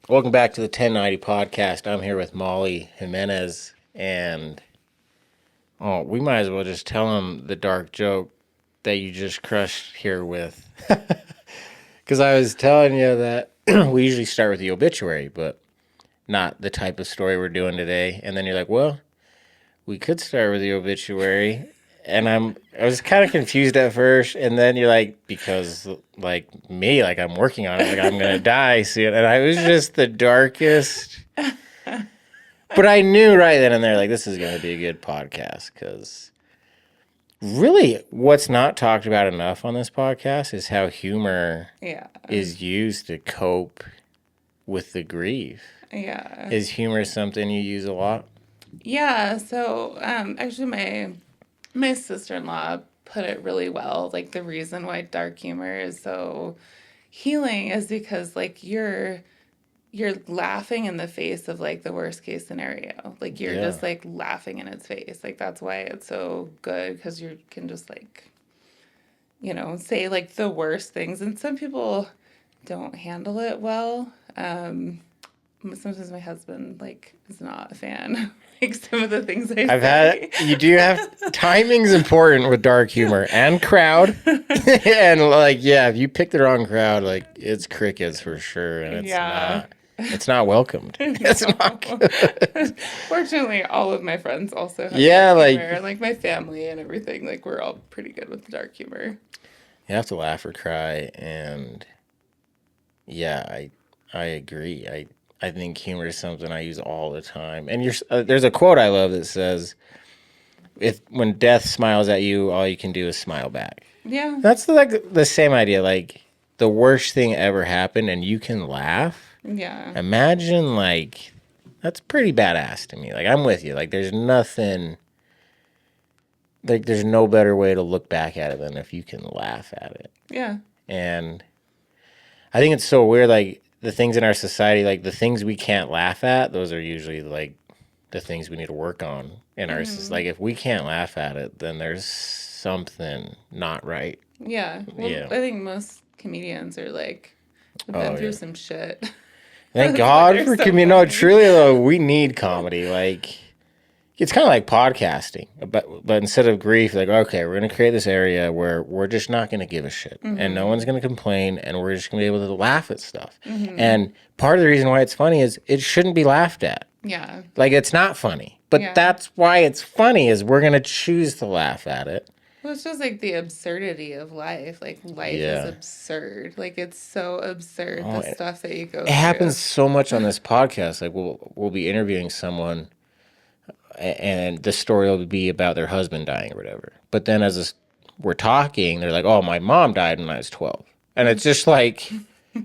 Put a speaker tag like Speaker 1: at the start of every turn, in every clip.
Speaker 1: Welcome back to the 1090 podcast. I'm here with Molly Jimenez, and we might as well just tell them the dark joke that you just crushed here with. Because I was telling you that we usually start with the obituary, but not the type of story we're doing today. And then you're like, well, we could start with the obituary. And I was kind of confused at first, and then you're like, because like me, like I'm working on it, like I'm gonna die soon, and I was just the darkest. But I knew right then and there, like this is gonna be a good podcast, because really, what's not talked about enough on this podcast is how humor
Speaker 2: Yeah.
Speaker 1: is used to cope with the grief.
Speaker 2: Yeah.
Speaker 1: Is humor something you use a lot?
Speaker 2: Yeah. So, actually, my sister-in-law put it really well. Like the reason why dark humor is so healing is because like you're laughing in the face of like the worst case scenario. Like you're
Speaker 1: Yeah.
Speaker 2: just like laughing in its face. Like that's why it's so good because you can just like say like the worst things. And some people don't handle it well. Sometimes my husband like is not a fan. Like some of the things I say.
Speaker 1: You do have timing's important with dark humor and crowd. And like, yeah, if you pick the wrong crowd, like it's crickets for sure. And it's not welcomed. It's not good.
Speaker 2: Fortunately, all of my friends also have
Speaker 1: Yeah,
Speaker 2: dark
Speaker 1: like
Speaker 2: humor. Like my family and everything. Like we're all pretty good with dark humor.
Speaker 1: you have to laugh or cry. And yeah, I agree. I think humor is something I use all the time. And there's a quote I love that says, "If when death smiles at you, all you can do is smile back."
Speaker 2: Yeah.
Speaker 1: That's like the same idea. Like the worst thing ever happened, and you can laugh.
Speaker 2: Yeah.
Speaker 1: Imagine like that's pretty badass to me. Like I'm with you. Like there's nothing. Like there's no better way to look back at it than if you can laugh at it.
Speaker 2: Yeah.
Speaker 1: And I think it's so weird. Like the things in our society, like the things we can't laugh at, those are usually like the things we need to work on in our Like if we can't laugh at it, then there's something not right.
Speaker 2: Yeah. Well,
Speaker 1: Yeah.
Speaker 2: I think most comedians are like have been through some shit.
Speaker 1: Thank
Speaker 2: That's why
Speaker 1: God
Speaker 2: they're
Speaker 1: for
Speaker 2: so
Speaker 1: comedy. No,
Speaker 2: funny.
Speaker 1: truly though, we need comedy. Like it's kind of like podcasting, but instead of grief, like okay, we're gonna create this area where we're just not gonna give a shit, and no one's gonna complain, and we're just gonna be able to laugh at stuff. And part of the reason why it's funny is it shouldn't be laughed at.
Speaker 2: Yeah.
Speaker 1: Like it's not funny, but
Speaker 2: Yeah.
Speaker 1: that's why it's funny. Is we're gonna choose to laugh at it.
Speaker 2: Well, it's just like the absurdity of life. Like life
Speaker 1: Yeah.
Speaker 2: is absurd. Like it's so absurd the stuff that you go
Speaker 1: It
Speaker 2: through.
Speaker 1: happens so much on this podcast. Like we'll be interviewing someone, and the story will be about their husband dying or whatever. But then we're talking, they're like, "Oh, my mom died when I was 12," and it's just like you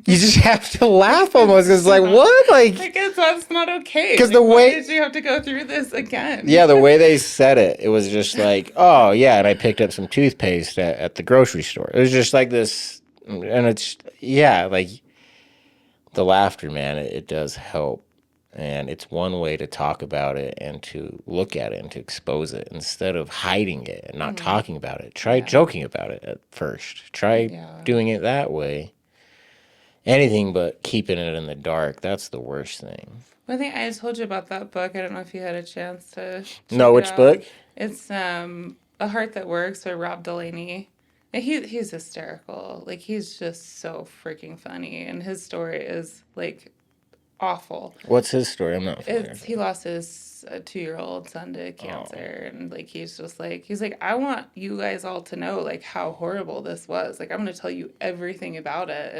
Speaker 1: just have to laugh almost. It's like what, like
Speaker 2: I guess that's not okay.
Speaker 1: 'Cause
Speaker 2: Like,
Speaker 1: the
Speaker 2: why
Speaker 1: way-
Speaker 2: did you have to go through this again?
Speaker 1: yeah, the way they said it, it was just like, "Oh yeah," and I picked up some toothpaste at the grocery store. It was just like this, and it's like the laughter, man. It does help. And it's one way to talk about it and to look at it and to expose it instead of hiding it and not talking about it. Try joking about it at first. Try doing it that way. Anything but keeping it in the dark, that's the worst thing.
Speaker 2: Well, I think I told you about that book. I don't know if you had a chance to check
Speaker 1: No,
Speaker 2: it
Speaker 1: which
Speaker 2: out.
Speaker 1: book?
Speaker 2: It's A Heart That Works by Rob Delaney. And he's hysterical. Like he's just so freaking funny, and his story is like awful.
Speaker 1: What's his story? I'm not familiar.
Speaker 2: He lost his 2-year-old son to cancer, and like he's like I want you guys all to know like how horrible this was. Like I'm gonna tell you everything about it,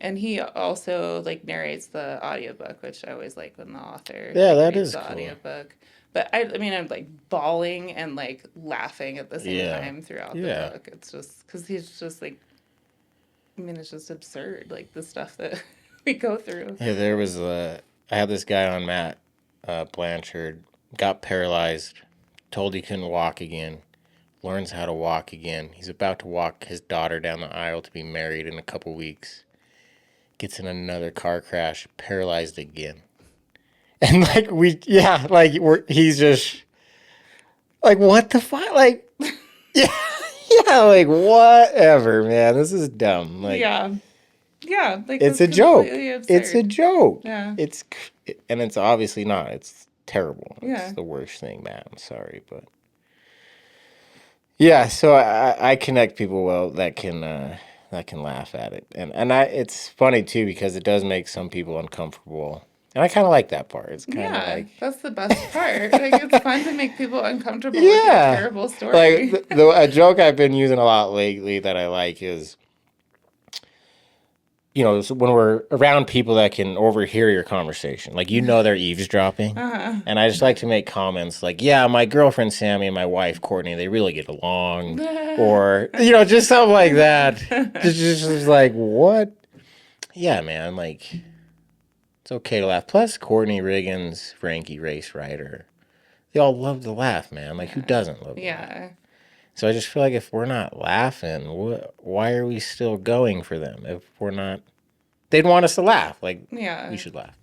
Speaker 2: and he also like narrates the audiobook, which I always like when the author
Speaker 1: Yeah, that
Speaker 2: reads
Speaker 1: is
Speaker 2: the
Speaker 1: cool.
Speaker 2: audiobook. But I mean, I'm like bawling and like laughing at the same
Speaker 1: Yeah.
Speaker 2: time throughout the
Speaker 1: Yeah.
Speaker 2: book. It's just because he's just like, I mean, it's just absurd, like the stuff that we go through.
Speaker 1: Yeah, there was I had this guy on, Matt Blanchard, got paralyzed, told he couldn't walk again, learns how to walk again. He's about to walk his daughter down the aisle to be married in a couple weeks. Gets in another car crash, paralyzed again. And he's just like, what the fuck? Like, yeah, like whatever, man. This is dumb. Like,
Speaker 2: Yeah. Yeah, like
Speaker 1: It's
Speaker 2: that's
Speaker 1: a joke.
Speaker 2: completely
Speaker 1: It's a
Speaker 2: absurd.
Speaker 1: joke.
Speaker 2: Yeah.
Speaker 1: And it's obviously not. It's terrible. It's
Speaker 2: Yeah.
Speaker 1: the worst thing, man. I'm sorry, but yeah. So I connect people well that can laugh at it, and it's funny too because it does make some people uncomfortable, and I kind of like that part. It's kind of
Speaker 2: Yeah,
Speaker 1: like
Speaker 2: that's the best part. Like it's fun to make people uncomfortable with your
Speaker 1: yeah,
Speaker 2: terrible
Speaker 1: like
Speaker 2: story.
Speaker 1: a joke I've been using a lot lately that I like is so when we're around people that can overhear your conversation, like they're eavesdropping.
Speaker 2: Uh-huh.
Speaker 1: And I just like to make comments like, yeah, my girlfriend Sammy and my wife Courtney, they really get along. Or, just something like that. Just like, what? Yeah, man, like, it's okay to laugh. Plus, Courtney Riggins, Frankie Race Ryder, they all love to laugh, man. Like, who
Speaker 2: Yeah.
Speaker 1: doesn't love to laugh?
Speaker 2: Yeah.
Speaker 1: So I just feel like if we're not laughing, why are we still going for them? If we're not, they'd want us to laugh. Like, we
Speaker 2: Yeah.
Speaker 1: should laugh.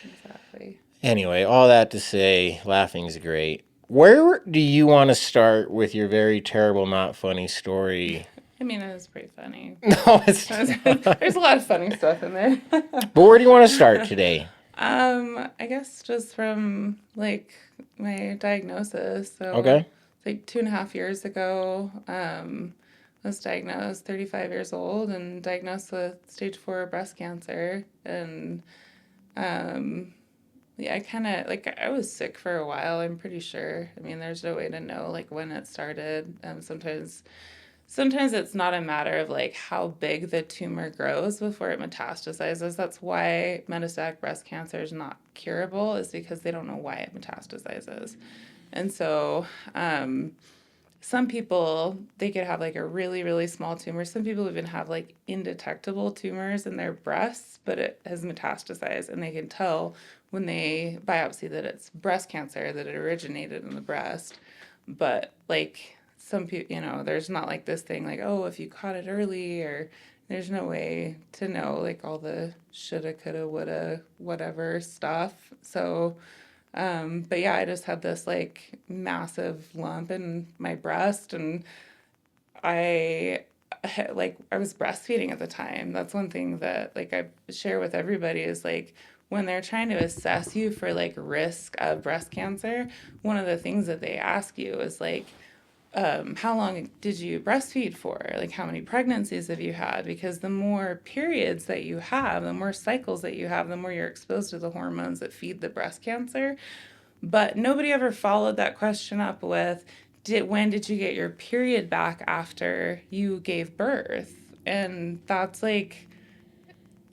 Speaker 2: Exactly.
Speaker 1: Anyway, all that to say, laughing's great. Where do you want to start with your very terrible, not funny story?
Speaker 2: I mean, it was pretty funny.
Speaker 1: No, it's not.
Speaker 2: There's a lot of funny stuff in there.
Speaker 1: But where do you want to start today?
Speaker 2: I guess just from like my diagnosis. So
Speaker 1: Okay.
Speaker 2: like 2.5 years ago, I was diagnosed 35 years old and diagnosed with stage 4 breast cancer. And um, yeah, I kind of like I was sick for a while, I'm pretty sure. I mean, there's no way to know like when it started. Sometimes it's not a matter of like how big the tumor grows before it metastasizes. That's why metastatic breast cancer is not curable, is because they don't know why it metastasizes. And so, some people, they could have like a really, really small tumor. Some people even have like indetectable tumors in their breasts, but it has metastasized, and they can tell when they biopsy that it's breast cancer, that it originated in the breast. But like some people, there's not like this thing like, oh, if you caught it early, or there's no way to know like all the shoulda, coulda, woulda, whatever stuff. So, but yeah, I just had this like massive lump in my breast, and I I was breastfeeding at the time. That's one thing that like I share with everybody is like when they're trying to assess you for like risk of breast cancer, one of the things that they ask you is like, how long did you breastfeed for? Like, how many pregnancies have you had? Because the more periods that you have, the more cycles that you have, the more you're exposed to the hormones that feed the breast cancer. But nobody ever followed that question up with, when did you get your period back after you gave birth? And that's like,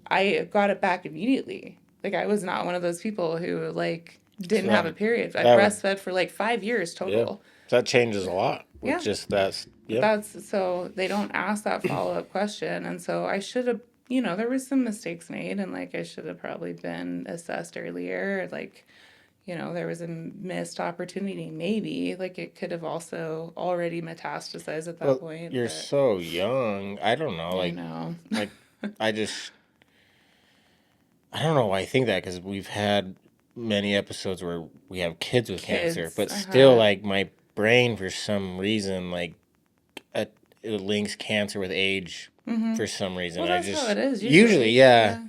Speaker 2: I got it back immediately. Like, I was not one of those people who like
Speaker 1: So
Speaker 2: didn't have a period. I
Speaker 1: that would,
Speaker 2: breastfed for like 5 years
Speaker 1: yeah,
Speaker 2: total.
Speaker 1: that changes a lot with
Speaker 2: Yeah.
Speaker 1: just that.
Speaker 2: But
Speaker 1: Yep.
Speaker 2: that's so they don't ask that follow up question. And so I should have, there was some mistakes made, and like I should have probably been assessed earlier. Like, there was a missed opportunity. Maybe like it could have also already metastasized at that
Speaker 1: Well,
Speaker 2: point.
Speaker 1: you're
Speaker 2: But
Speaker 1: so young. I don't know.
Speaker 2: I know.
Speaker 1: Like, I just, I don't know why I think that because we've had many episodes where we have kids with cancer,
Speaker 2: Kids.
Speaker 1: but
Speaker 2: Uh
Speaker 1: still,
Speaker 2: huh.
Speaker 1: like, my brain for some reason, like, uh, it links cancer with age
Speaker 2: Mm-hmm.
Speaker 1: for some reason.
Speaker 2: Well,
Speaker 1: I
Speaker 2: that's how
Speaker 1: just,
Speaker 2: it is
Speaker 1: usually,
Speaker 2: usually.
Speaker 1: yeah.
Speaker 2: Yeah.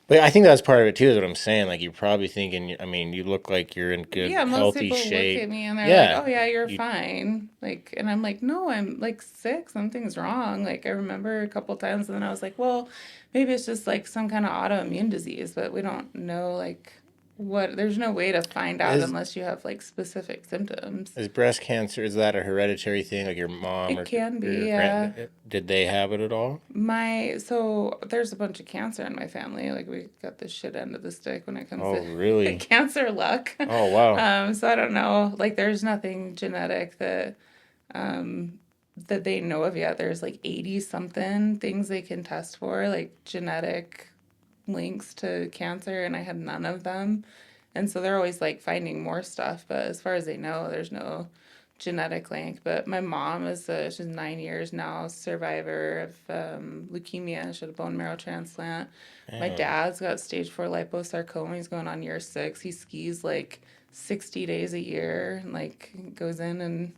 Speaker 1: But I think that's part of it too, is what I'm saying. Like, you're probably thinking, I mean, you look like you're in good,
Speaker 2: Yeah, most
Speaker 1: healthy
Speaker 2: people look at
Speaker 1: shape.
Speaker 2: me and they're like,
Speaker 1: Yeah.
Speaker 2: "Oh yeah, you're
Speaker 1: You,
Speaker 2: fine." Like, and I'm like, "No, I'm like sick. Something's wrong." Like, I remember a couple times, and then I was like, "Well, maybe it's just like some kind of autoimmune disease," but we don't know like what. There's no way to find out
Speaker 1: is,
Speaker 2: unless you have like specific symptoms.
Speaker 1: is breast cancer, is that a hereditary thing? Like, your mom
Speaker 2: It can
Speaker 1: or
Speaker 2: be,
Speaker 1: your
Speaker 2: yeah.
Speaker 1: did they have it at all?
Speaker 2: So there's a bunch of cancer in my family. Like we got the shit end of the stick when it comes
Speaker 1: Oh,
Speaker 2: to
Speaker 1: really?
Speaker 2: cancer luck.
Speaker 1: Oh, wow.
Speaker 2: So I don't know. Like there's nothing genetic um, that they know of yet. There's like 80 something things they can test for, like genetic links to cancer, and I had none of them. And so they're always like finding more stuff, but as far as they know, there's no genetic link. But my mom she's 9 years now, survivor of leukemia. She had a bone marrow transplant. My
Speaker 1: Damn.
Speaker 2: dad's got stage 4 liposarcoma. He's going on year 6. He skis like 60 days a year, and like goes in and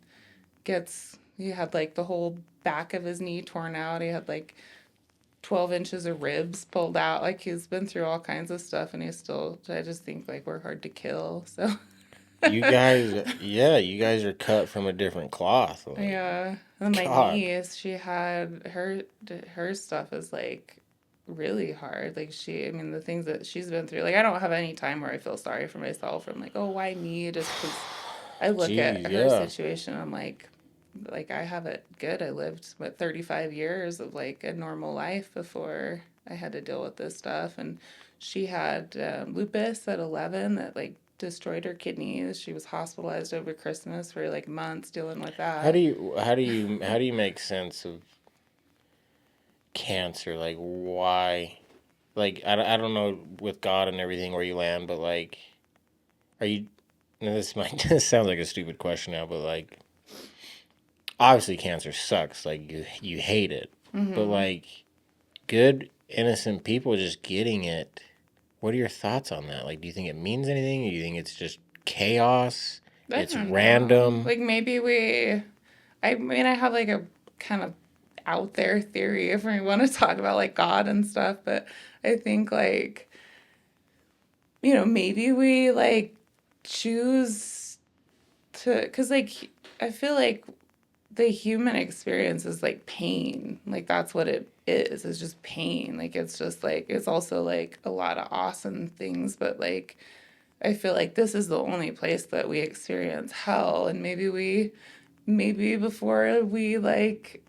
Speaker 2: he had like the whole back of his knee torn out. He had like 12 inches of ribs pulled out. Like he's been through all kinds of stuff and he's still, I just think like we're hard to kill. So
Speaker 1: You guys, yeah, you guys are cut from a different cloth. Like,
Speaker 2: yeah. And my
Speaker 1: God,
Speaker 2: niece, she had her stuff is like really hard. Like I mean, the things that she's been through, like I don't have any time where I feel sorry for myself. I'm like, oh, why me? Just because I look
Speaker 1: geez,
Speaker 2: at her
Speaker 1: yeah.
Speaker 2: situation, I'm like I have it good. I lived 35 years of like a normal life before I had to deal with this stuff, and she had lupus at 11 that like destroyed her kidneys. She was hospitalized over Christmas for like months dealing with that.
Speaker 1: How do you make sense of cancer? Like, why? Like, I don't know with God and everything where you land, but like, are you? Now this might this sounds like a stupid question now, but like, obviously cancer sucks. Like, you hate it, but
Speaker 2: Mm-hmm.
Speaker 1: like, good innocent people just getting it. What are your thoughts on that? Like, do you think it means anything? Do you think it's just chaos?
Speaker 2: I
Speaker 1: It's
Speaker 2: don't know.
Speaker 1: random.
Speaker 2: Like maybe I mean, I have like a kind of out there theory if we want to talk about like God and stuff, but I think like, maybe we like choose to, because like, I feel like the human experience is like pain. Like that's what it is. It's just pain. Like it's just like, it's also like a lot of awesome things, but like, I feel like this is the only place that we experience hell. And maybe before we like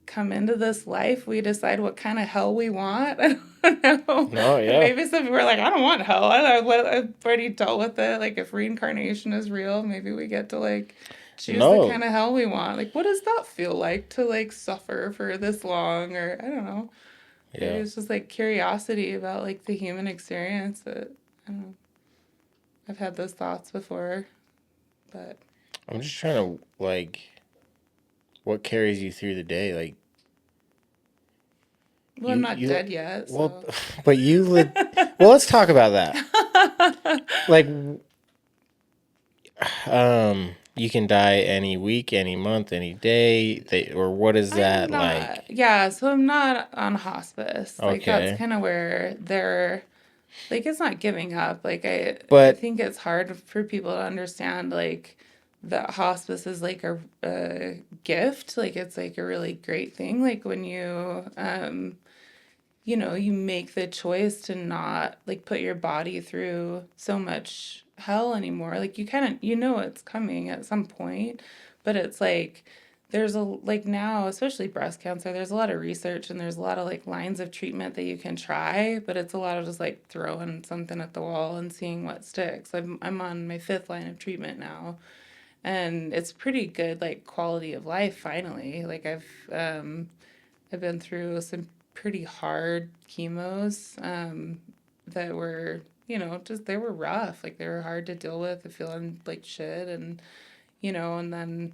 Speaker 2: come into this life, we decide what kind of hell we want. I don't know.
Speaker 1: No,
Speaker 2: And
Speaker 1: yeah.
Speaker 2: maybe some people are like, I don't want hell. I've already dealt with it. Like, if reincarnation is real, maybe we get to like choose the
Speaker 1: No.
Speaker 2: kind of hell we want. Like, what does that feel like to like suffer for this long? Or I don't know. Maybe
Speaker 1: Yeah.
Speaker 2: it's just like curiosity about like the human experience that I don't know. I've had those thoughts before, but
Speaker 1: I'm just trying to like what carries you through the day. Like
Speaker 2: well, I'm not
Speaker 1: you
Speaker 2: dead yet,
Speaker 1: well,
Speaker 2: so.
Speaker 1: but you lit. Well, let's talk about that. Like, you can die any week, any month, any day. Or what is
Speaker 2: I'm
Speaker 1: that
Speaker 2: not.
Speaker 1: like?
Speaker 2: Yeah, so I'm not on hospice. Like that's
Speaker 1: Okay,
Speaker 2: kind of where they're like it's not giving up. Like I
Speaker 1: but
Speaker 2: think it's hard for people to understand like that hospice is like a gift. Like it's like a really great thing. Like when you make the choice to not like put your body through so much hell anymore. Like you kind of it's coming at some point, but it's like there's a like now, especially breast cancer, there's a lot of research and there's a lot of like lines of treatment that you can try, but it's a lot of just like throwing something at the wall and seeing what sticks. I'm on my fifth line of treatment now, and it's pretty good like quality of life finally. Like I've been through some pretty hard chemos that were, just they were rough. Like they were hard to deal with, feeling like shit, and and then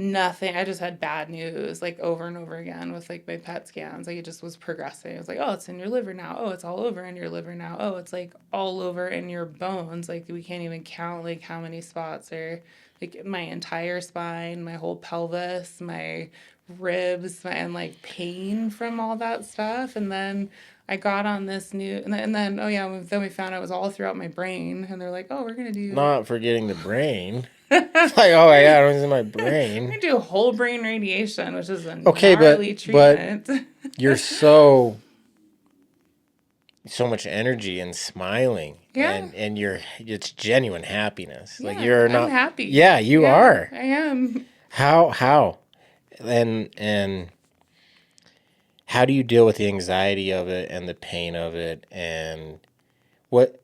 Speaker 2: nothing. I just had bad news like over and over again with like my PET scans. Like it just was progressing. It was like, oh, it's in your liver now. Oh, it's all over in your liver now. Oh, it's like all over in your bones. Like we can't even count like how many spots are like my entire spine, my whole pelvis, my ribs, and like pain from all that stuff. And then I got on this new, and then oh yeah, then we found out it was all throughout my brain. And they're like, oh, we're gonna do
Speaker 1: not forgetting the brain.
Speaker 2: we're
Speaker 1: It's like, oh my god, it was in my brain.
Speaker 2: gonna do whole brain radiation, which is a
Speaker 1: Okay,
Speaker 2: gnarly
Speaker 1: but
Speaker 2: treatment.
Speaker 1: you're so much energy and smiling
Speaker 2: Yeah,
Speaker 1: and you're it's genuine happiness. Like
Speaker 2: yeah,
Speaker 1: you're
Speaker 2: I'm
Speaker 1: not.
Speaker 2: happy.
Speaker 1: Yeah, you
Speaker 2: Yeah,
Speaker 1: are.
Speaker 2: I am.
Speaker 1: How and how do you deal with the anxiety of it and the pain of it? And what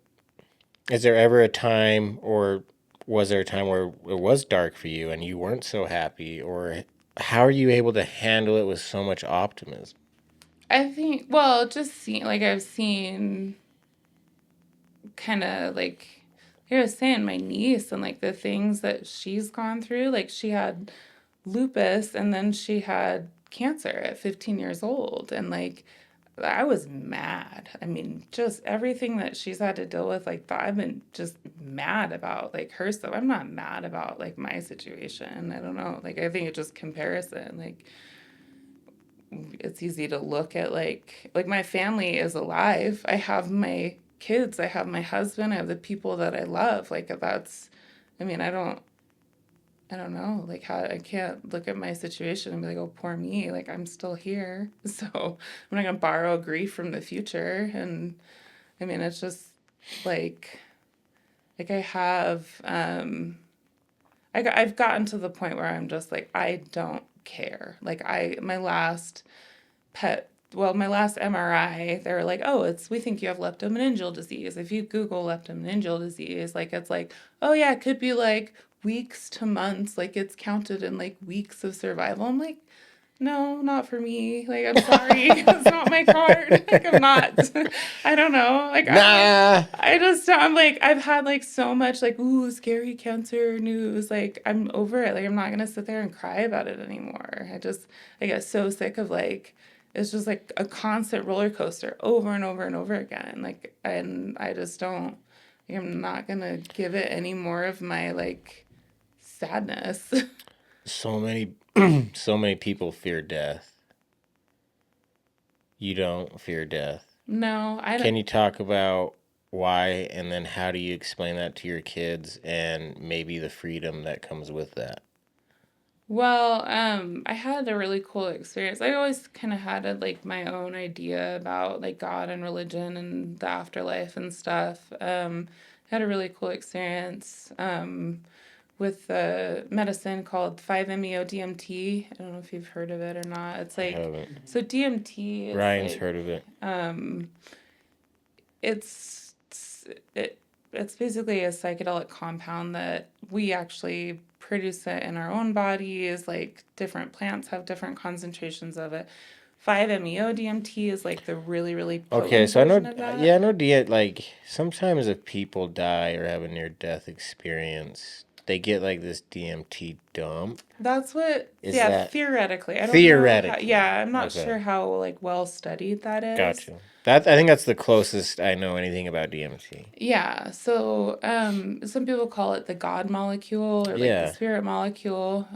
Speaker 1: is there ever a time, or was there a time where it was dark for you and you weren't so happy? Or how are you able to handle it with so much optimism?
Speaker 2: I think, well, just seeing, like, I've seen kind of like I was saying, my niece and like the things that she's gone through. Like, she had lupus and then she had cancer at 15 years old. And like, I was mad. I mean, just everything that she's had to deal with, like, I've been just mad about like her stuff. I'm not mad about like my situation. I don't know. Like, I think it's just comparison. Like, it's easy to look at like my family is alive. I have my kids, I have my husband, I have the people that I love. Like that's, I mean, I don't know, like how I can't look at my situation and be like, oh, poor me. Like I'm still here. So I'm not gonna borrow grief from the future. And I mean, it's just like, like I have, I've gotten to the point where I'm just like, I don't care. Like my last pet, well, my last MRI, they were like, oh, we think you have leptomeningeal disease. If you Google leptomeningeal disease, like, it's like, oh yeah, it could be like weeks to months. Like it's counted in like weeks of survival. I'm like, no, not for me. Like, I'm sorry. It's not my card. Like, I'm not. I don't know. Like,
Speaker 1: Nah.
Speaker 2: I'm like, I've had like so much like, ooh, scary cancer news. Like, I'm over it. Like, I'm not going to sit there and cry about it anymore. I get so sick of like, it's just like a constant roller coaster over and over and over again. Like, and I just don't, like, I'm not going to give it any more of my like sadness.
Speaker 1: So many, so many people fear death. You don't fear death.
Speaker 2: No, I don't.
Speaker 1: Can you talk about why, and then how do you explain that to your kids and maybe the freedom that comes with that?
Speaker 2: Well, I had a really cool experience. I always kind of had like my own idea about like God and religion and the afterlife and stuff. I had a really cool experience with a medicine called 5-MeO-DMT. I don't know if you've heard of it or not. It's
Speaker 1: I
Speaker 2: like,
Speaker 1: haven't.
Speaker 2: so DMT is
Speaker 1: Ryan's
Speaker 2: like,
Speaker 1: heard of it.
Speaker 2: um, it's it, it's basically a psychedelic compound that we actually produce it in our own bodies. Like different plants have different concentrations of it. 5-MeO-DMT is like the really, really
Speaker 1: Okay,
Speaker 2: potent
Speaker 1: so I
Speaker 2: version
Speaker 1: know,
Speaker 2: of that.
Speaker 1: yeah, I know. Like sometimes if people die or have a near-death experience, they get like this DMT dump.
Speaker 2: That's what,
Speaker 1: Is
Speaker 2: yeah,
Speaker 1: that
Speaker 2: theoretically. I don't know how,
Speaker 1: theoretically?
Speaker 2: yeah, I'm not
Speaker 1: Okay,
Speaker 2: sure how like well studied that is.
Speaker 1: gotcha. That I think that's the closest I know anything about DMT.
Speaker 2: Yeah, so some people call it the God molecule or like the
Speaker 1: Yeah,
Speaker 2: spirit molecule.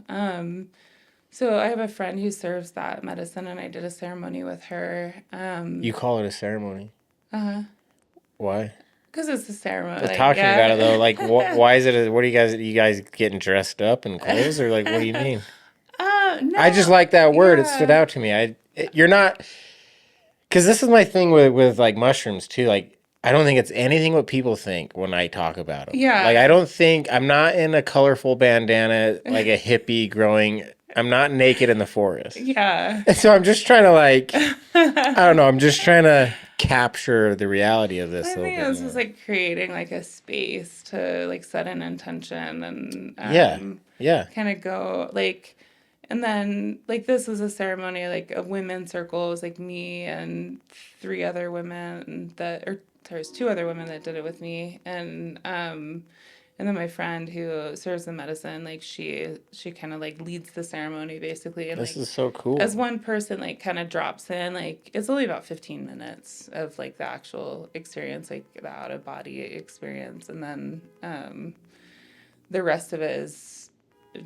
Speaker 2: So I have a friend who serves that medicine, and I did a ceremony with her.
Speaker 1: you call it a ceremony.
Speaker 2: Uh,
Speaker 1: Why?
Speaker 2: because it's a ceremony,
Speaker 1: But
Speaker 2: like
Speaker 1: talking about it though, like,
Speaker 2: yeah.
Speaker 1: why is it? What are you guys getting dressed up in clothes, or like, what do you mean? I just
Speaker 2: No,
Speaker 1: like that word. It stood
Speaker 2: yeah,
Speaker 1: out to me. You're not, because this is my thing with like mushrooms too. Like, I don't think it's anything what people think when I talk about them. Like, I
Speaker 2: yeah,
Speaker 1: don't think I'm not in a colorful bandana like a hippie growing. I'm not naked in the forest.
Speaker 2: yeah.
Speaker 1: And so I'm just trying to like, I don't know. I'm just trying to capture the reality of this
Speaker 2: I
Speaker 1: a little
Speaker 2: think
Speaker 1: bit
Speaker 2: this is
Speaker 1: more.
Speaker 2: like creating like a space to like set an intention and
Speaker 1: Yeah, yeah.
Speaker 2: kind of go like, and then like this was a ceremony like a women's circle. It was like me and three other women that, or there's two other women that did it with me, and then my friend who serves the medicine, like she kind of like leads the ceremony basically, and
Speaker 1: This
Speaker 2: like
Speaker 1: is so
Speaker 2: as
Speaker 1: cool.
Speaker 2: one person like kind of drops in, like it's only about 15 minutes of like the actual experience, like the out of body experience, and then the rest of it is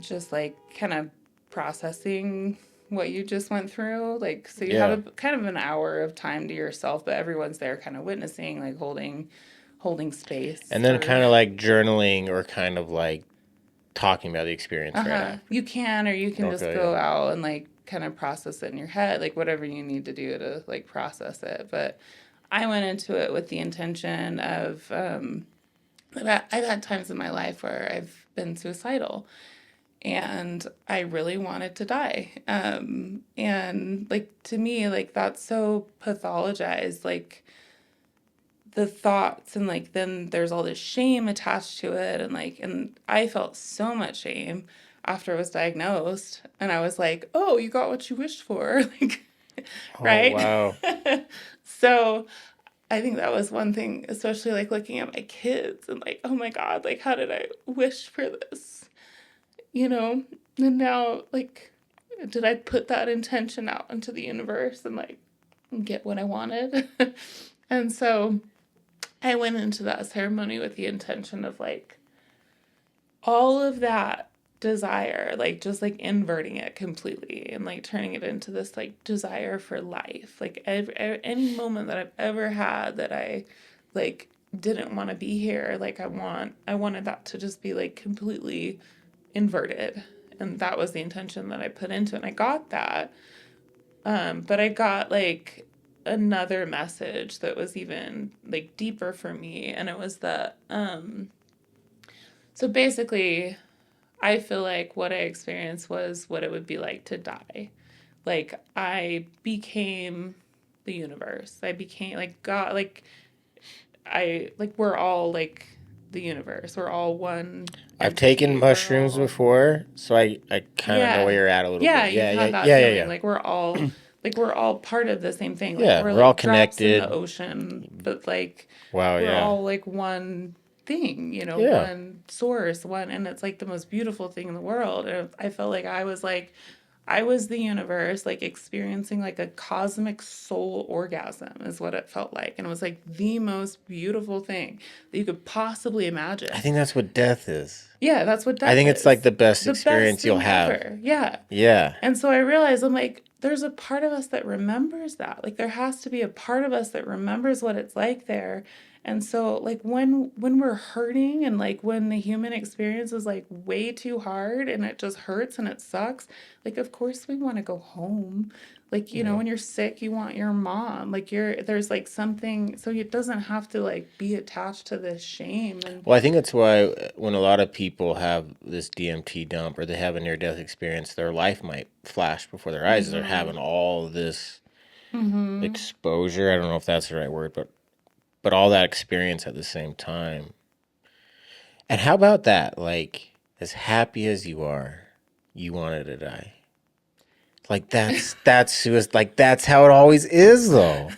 Speaker 2: just like kind of processing what you just went through. Like so you have
Speaker 1: Yeah.
Speaker 2: a kind of an hour of time to yourself, but everyone's there kind of witnessing, like holding space
Speaker 1: And then
Speaker 2: for.
Speaker 1: kind of like journaling or kind of like talking about the experience right
Speaker 2: Uh-huh.
Speaker 1: after.
Speaker 2: You can, or you can just
Speaker 1: Okay,
Speaker 2: go
Speaker 1: yeah.
Speaker 2: out and like kind of process it in your head, like whatever you need to do to like process it. But I went into it with the intention of I've had times in my life where I've been suicidal and I really wanted to die. And like to me, like that's so pathologized, like the thoughts, and like then there's all this shame attached to it, and like, and I felt so much shame after I was diagnosed, and I was like, oh, you got what you wished for. Like,
Speaker 1: Oh,
Speaker 2: right.
Speaker 1: wow.
Speaker 2: So I think that was one thing, especially like looking at my kids and like, oh my God, like how did I wish for this, you know? And now like, did I put that intention out into the universe and like get what I wanted? And so I went into that ceremony with the intention of like all of that desire, like just like inverting it completely and like turning it into this like desire for life. Like any moment that I've ever had that I like didn't want to be here, like I wanted that to just be like completely inverted. And that was the intention that I put into it. And I got that. But I got like another message that was even like deeper for me. And it was that, so basically, I feel like what I experienced was what it would be like to die. Like, I became the universe. I became like God, like, we're all like the universe. We're all one
Speaker 1: I've taken
Speaker 2: entity. We're
Speaker 1: mushrooms
Speaker 2: all,
Speaker 1: before, so I kind of know where
Speaker 2: yeah.
Speaker 1: you're at a little
Speaker 2: Yeah,
Speaker 1: bit.
Speaker 2: you've
Speaker 1: Yeah, yeah,
Speaker 2: had that
Speaker 1: yeah, yeah,
Speaker 2: feeling.
Speaker 1: yeah.
Speaker 2: Like we're all part of the same thing. Like
Speaker 1: Yeah,
Speaker 2: we're
Speaker 1: we're all
Speaker 2: like drops in the
Speaker 1: connected.
Speaker 2: ocean, but like
Speaker 1: Wow,
Speaker 2: we're
Speaker 1: yeah.
Speaker 2: all like one thing,
Speaker 1: Yeah.
Speaker 2: one source, one, and it's like the most beautiful thing in the world. And I felt like I was the universe, like experiencing like a cosmic soul orgasm is what it felt like. And it was like the most beautiful thing that you could possibly
Speaker 1: I
Speaker 2: imagine.
Speaker 1: think that's what death is.
Speaker 2: Yeah, that's what
Speaker 1: I
Speaker 2: death
Speaker 1: think it's like
Speaker 2: is.
Speaker 1: the best
Speaker 2: The best
Speaker 1: experience you'll
Speaker 2: thing
Speaker 1: have.
Speaker 2: ever. Yeah.
Speaker 1: Yeah.
Speaker 2: And so I realized I'm like, there's a part of us that remembers that. Like there has to be a part of us that remembers what it's like there. And so like when we're hurting and like when the human experience is like way too hard and it just hurts and it sucks, like of course we want to go home. Like,
Speaker 1: Yeah.
Speaker 2: when you're sick, you want your mom. Like there's like something, so it doesn't have to like be attached to this shame and
Speaker 1: Well, I think that's why when a lot of people have this DMT dump or they have a near death experience, their life might flash before their eyes. They're having all this exposure. I don't know if that's the right word, but all that experience at the same time. And how about that? Like, as happy as you are, you wanted to die. Like that's just like that's how it always is though.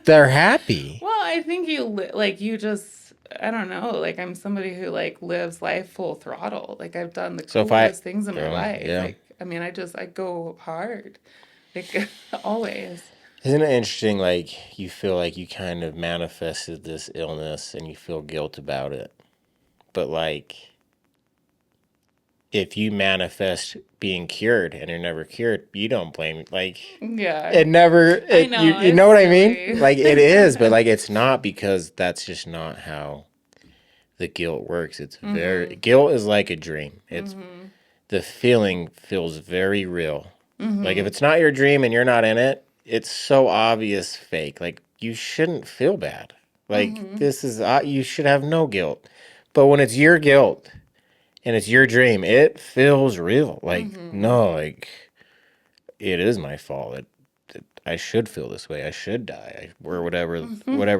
Speaker 1: They're happy.
Speaker 2: well, I think like you just I don't know, like I'm somebody who like lives life full throttle. Like I've done the
Speaker 1: So if I
Speaker 2: coolest things in my life.
Speaker 1: yeah.
Speaker 2: Like I mean, I go hard. Like always.
Speaker 1: Isn't it interesting like you feel like you kind of manifested this illness and you feel guilt about it. But like if you manifest being cured and you're never cured, you don't blame like
Speaker 2: Yeah.
Speaker 1: it never
Speaker 2: I
Speaker 1: it
Speaker 2: know,
Speaker 1: you know
Speaker 2: it's
Speaker 1: what I mean?
Speaker 2: silly.
Speaker 1: Like it is, but like it's not because that's just not how the guilt works. It's very guilt is like a dream. It's the feeling feels very real. Like if it's not your dream and you're not in it, it's so obvious fake. Like you shouldn't feel bad. Like this is you should have no guilt. But when it's your guilt and it's your dream, it feels real. Like no, like it is my fault. I should feel this way. I should die, or whatever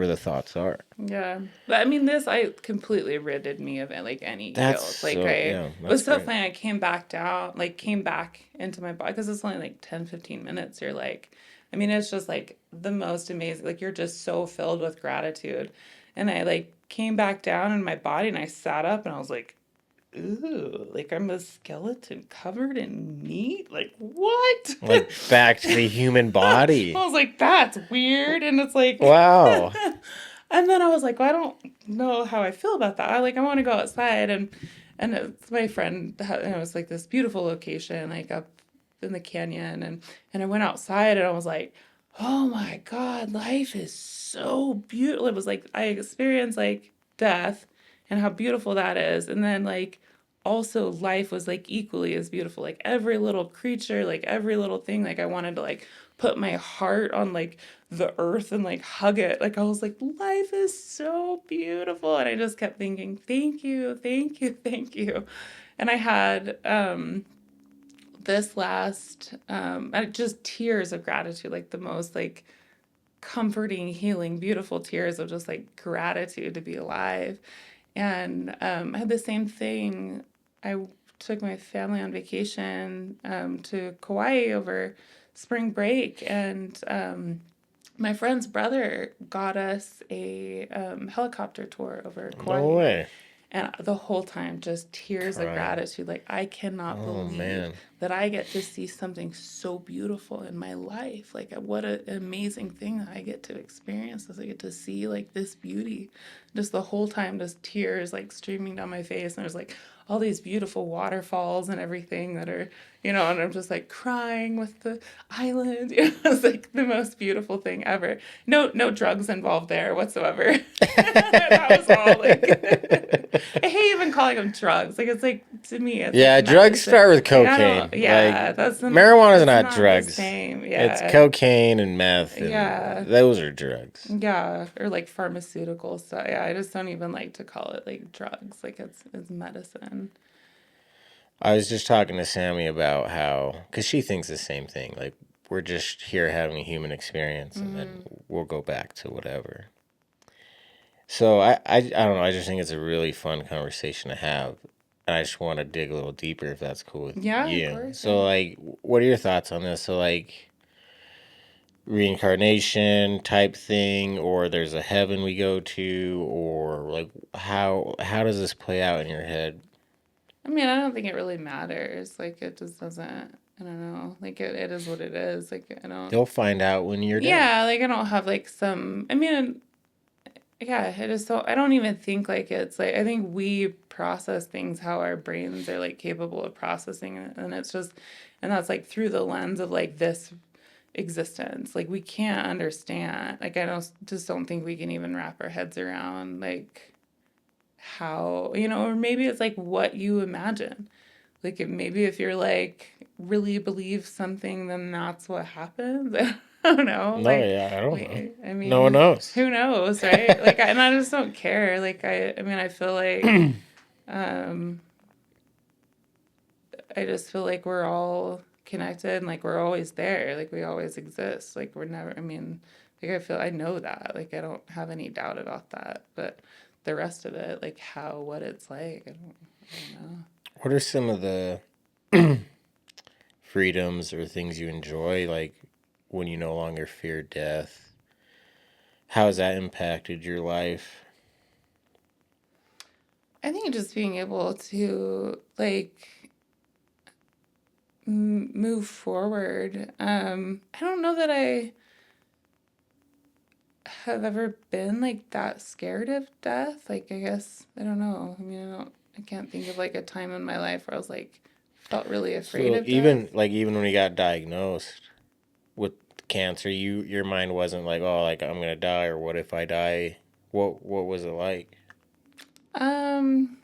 Speaker 1: the thoughts are.
Speaker 2: Yeah. But I mean, this, I completely ridded me of like any
Speaker 1: That's
Speaker 2: guilt. Like,
Speaker 1: so
Speaker 2: it
Speaker 1: yeah, that's
Speaker 2: was so
Speaker 1: great.
Speaker 2: funny. I came back down, like, came back into my body because it's only like 10, 15 minutes. You're like, I mean, it's just like the most amazing. Like, you're just so filled with gratitude. And I like came back down in my body and I sat up and I was like, ooh, like I'm a skeleton covered in meat? Like, what?
Speaker 1: Like back to the human
Speaker 2: I
Speaker 1: body.
Speaker 2: was like, that's weird. And it's like,
Speaker 1: Wow.
Speaker 2: and then I was like, well, I don't know how I feel about that. I want to go outside and it's my friend. And it was like this beautiful location, like up in the canyon, and I went outside and I was like, oh my God, life is so beautiful. It was like I experienced like death and how beautiful that is, and then like also life was like equally as beautiful. Like every little creature, like every little thing, like I wanted to like put my heart on like the earth and like hug it. Like I was like, life is so beautiful. And I just kept thinking, thank you, thank you, thank you. And I had this last just tears of gratitude, like the most like comforting, healing, beautiful tears of just like gratitude to be alive. And I had the same thing. I took my family on vacation to Kauai over spring break, and my friend's brother got us a helicopter tour over
Speaker 1: No
Speaker 2: Kauai.
Speaker 1: way.
Speaker 2: And the whole time, just tears of
Speaker 1: Crying.
Speaker 2: gratitude. Like, I cannot
Speaker 1: Oh
Speaker 2: believe
Speaker 1: man.
Speaker 2: that I get to see something so beautiful in my life. Like, what an amazing thing that I get to experience. Is I get to see, like, this beauty. Just the whole time, just tears, like, streaming down my face. And I was like, all these beautiful waterfalls and everything that are, and I'm just like crying with the island. It's like the most beautiful thing ever. No drugs involved there whatsoever. That was all like, I hate even calling them drugs. Like, it's like, to me, it's
Speaker 1: Yeah,
Speaker 2: like
Speaker 1: drugs
Speaker 2: medicine.
Speaker 1: start with
Speaker 2: Like,
Speaker 1: cocaine.
Speaker 2: yeah,
Speaker 1: Marijuana is
Speaker 2: it's
Speaker 1: not
Speaker 2: not the
Speaker 1: drugs.
Speaker 2: same.
Speaker 1: It's
Speaker 2: Yeah.
Speaker 1: cocaine and meth, and
Speaker 2: Yeah.
Speaker 1: those are drugs.
Speaker 2: Yeah, or like pharmaceutical stuff. Yeah, I just don't even like to call it like drugs. Like it's medicine.
Speaker 1: I was just talking to Sammy about how, because she thinks the same thing. Like, we're just here having a human experience, and then we'll go back to whatever. So I don't know. I just think it's a really fun conversation to have, and I just want to dig a little deeper if that's cool with
Speaker 2: Yeah, of
Speaker 1: you.
Speaker 2: course.
Speaker 1: So
Speaker 2: Yeah.
Speaker 1: like, what are your thoughts on this? So like, reincarnation type thing, or there's a heaven we go to, or like how does this play out in your head?
Speaker 2: I mean, I don't think it really matters. Like it just doesn't. I don't know. Like it is what it is. Like I don't.
Speaker 1: You'll find out when you're dead.
Speaker 2: Yeah, like I don't have like some. I mean, yeah, it is so. I don't even think like it's like. I think we process things how our brains are like capable of processing it, and it's just, and that's like through the lens of like this existence. Like we can't understand. Like I don't just don't think we can even wrap our heads around like how, or maybe it's like what you imagine. Like maybe if you're like really believe something, then that's what happens. I don't know.
Speaker 1: No,
Speaker 2: Like
Speaker 1: yeah, I don't know.
Speaker 2: I
Speaker 1: No one
Speaker 2: mean,
Speaker 1: knows.
Speaker 2: who knows, right? Like and I just don't care. Like I mean, I feel like um I just feel like we're all connected and like we're always there. Like we always exist. Like we're never, I mean, like I know that. Like I don't have any doubt about that. But the rest of it, like what it's like, I don't know.
Speaker 1: What are some of the freedoms or things you enjoy, like when you no longer fear death? How has that impacted your life?
Speaker 2: I think just being able to like move forward. I don't know that I have ever been like that scared of death. Like I guess I don't know. I mean, I can't think of like a time in my life where I was like felt really afraid
Speaker 1: So
Speaker 2: of death.
Speaker 1: even when you got diagnosed with cancer, your mind wasn't like, oh, like I'm gonna die, or what if I die? What was it like?
Speaker 2: Um,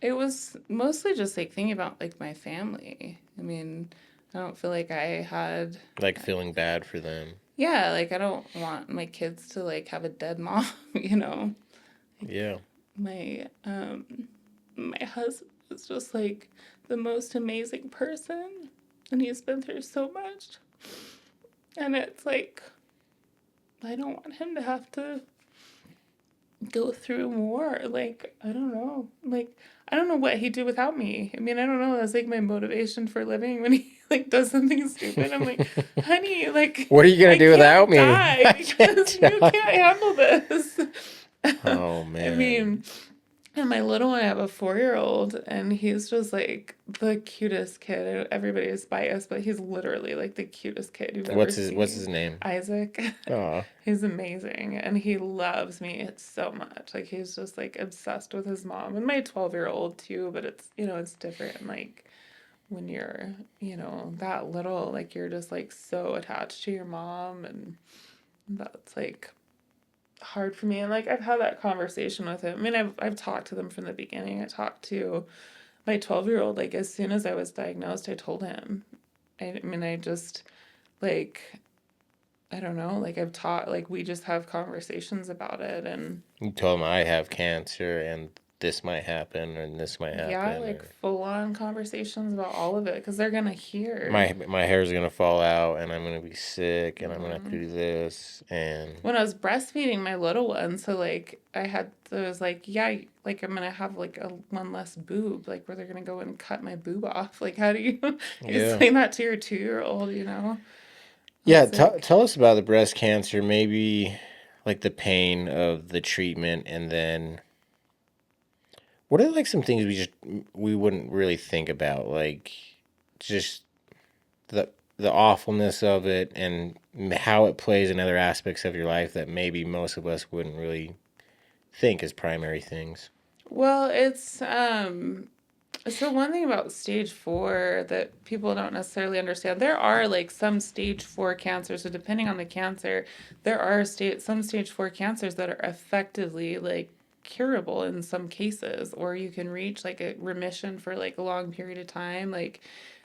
Speaker 2: it was mostly just like thinking about like my family. I mean, I don't feel like I had
Speaker 1: Like feeling bad for them?
Speaker 2: yeah, like I don't want my kids to like have a dead mom, you know.
Speaker 1: Yeah.
Speaker 2: My husband is just like the most amazing person and he's been through so much. And it's like I don't want him to have to go through more. Like, I don't know. Like, I don't know what he'd do without me. I mean, I don't know. That's like my motivation for living when he like does something stupid. I'm like, honey, like
Speaker 1: What are you gonna
Speaker 2: I
Speaker 1: do without
Speaker 2: can't
Speaker 1: me?
Speaker 2: die
Speaker 1: I
Speaker 2: because
Speaker 1: can't
Speaker 2: you
Speaker 1: die.
Speaker 2: can't handle this.
Speaker 1: Oh
Speaker 2: I
Speaker 1: man.
Speaker 2: mean, and my little one, I have a 4-year-old, and he's just like the cutest kid. Everybody is biased, but he's literally like the cutest kid you've ever
Speaker 1: What's
Speaker 2: seen.
Speaker 1: his name?
Speaker 2: Isaac.
Speaker 1: Oh,
Speaker 2: He's amazing, and he loves me so much. Like he's just like obsessed with his mom, and my 12-year-old too. But it's it's different. Like when you're that little, like you're just like so attached to your mom, and that's like hard for me. And like I've had that conversation with him. I mean, I've talked to them from the beginning. I talked to my 12-year-old like as soon as I was diagnosed. I told him. I mean, I just like I don't know. Like I've taught. Like we just have conversations about it, and
Speaker 1: you told him I have cancer and this might happen and this might
Speaker 2: yeah,
Speaker 1: happen,
Speaker 2: like
Speaker 1: or
Speaker 2: full on conversations about all of it because they're gonna hear.
Speaker 1: my hair's gonna fall out and I'm gonna be sick and I'm gonna have to
Speaker 2: Mm-hmm.
Speaker 1: do this and
Speaker 2: When I was breastfeeding my little one, so like I was like, yeah, like I'm gonna have like a one less boob, like where they're gonna go and cut my boob off. Like, how do you
Speaker 1: yeah.
Speaker 2: explain that to your 2-year-old? You know,
Speaker 1: Yeah,
Speaker 2: it's like,
Speaker 1: tell us about the breast cancer, maybe like the pain of the treatment, and then what are like some things we wouldn't really think about, like just the awfulness of it and how it plays in other aspects of your life that maybe most of us wouldn't really think as primary things.
Speaker 2: well, it's So one thing about stage 4 that people don't necessarily understand, there are like some stage 4 cancers. So depending on the cancer, there are some stage 4 cancers that are effectively like curable in some cases, or you can reach like a remission for like a long period of time. Like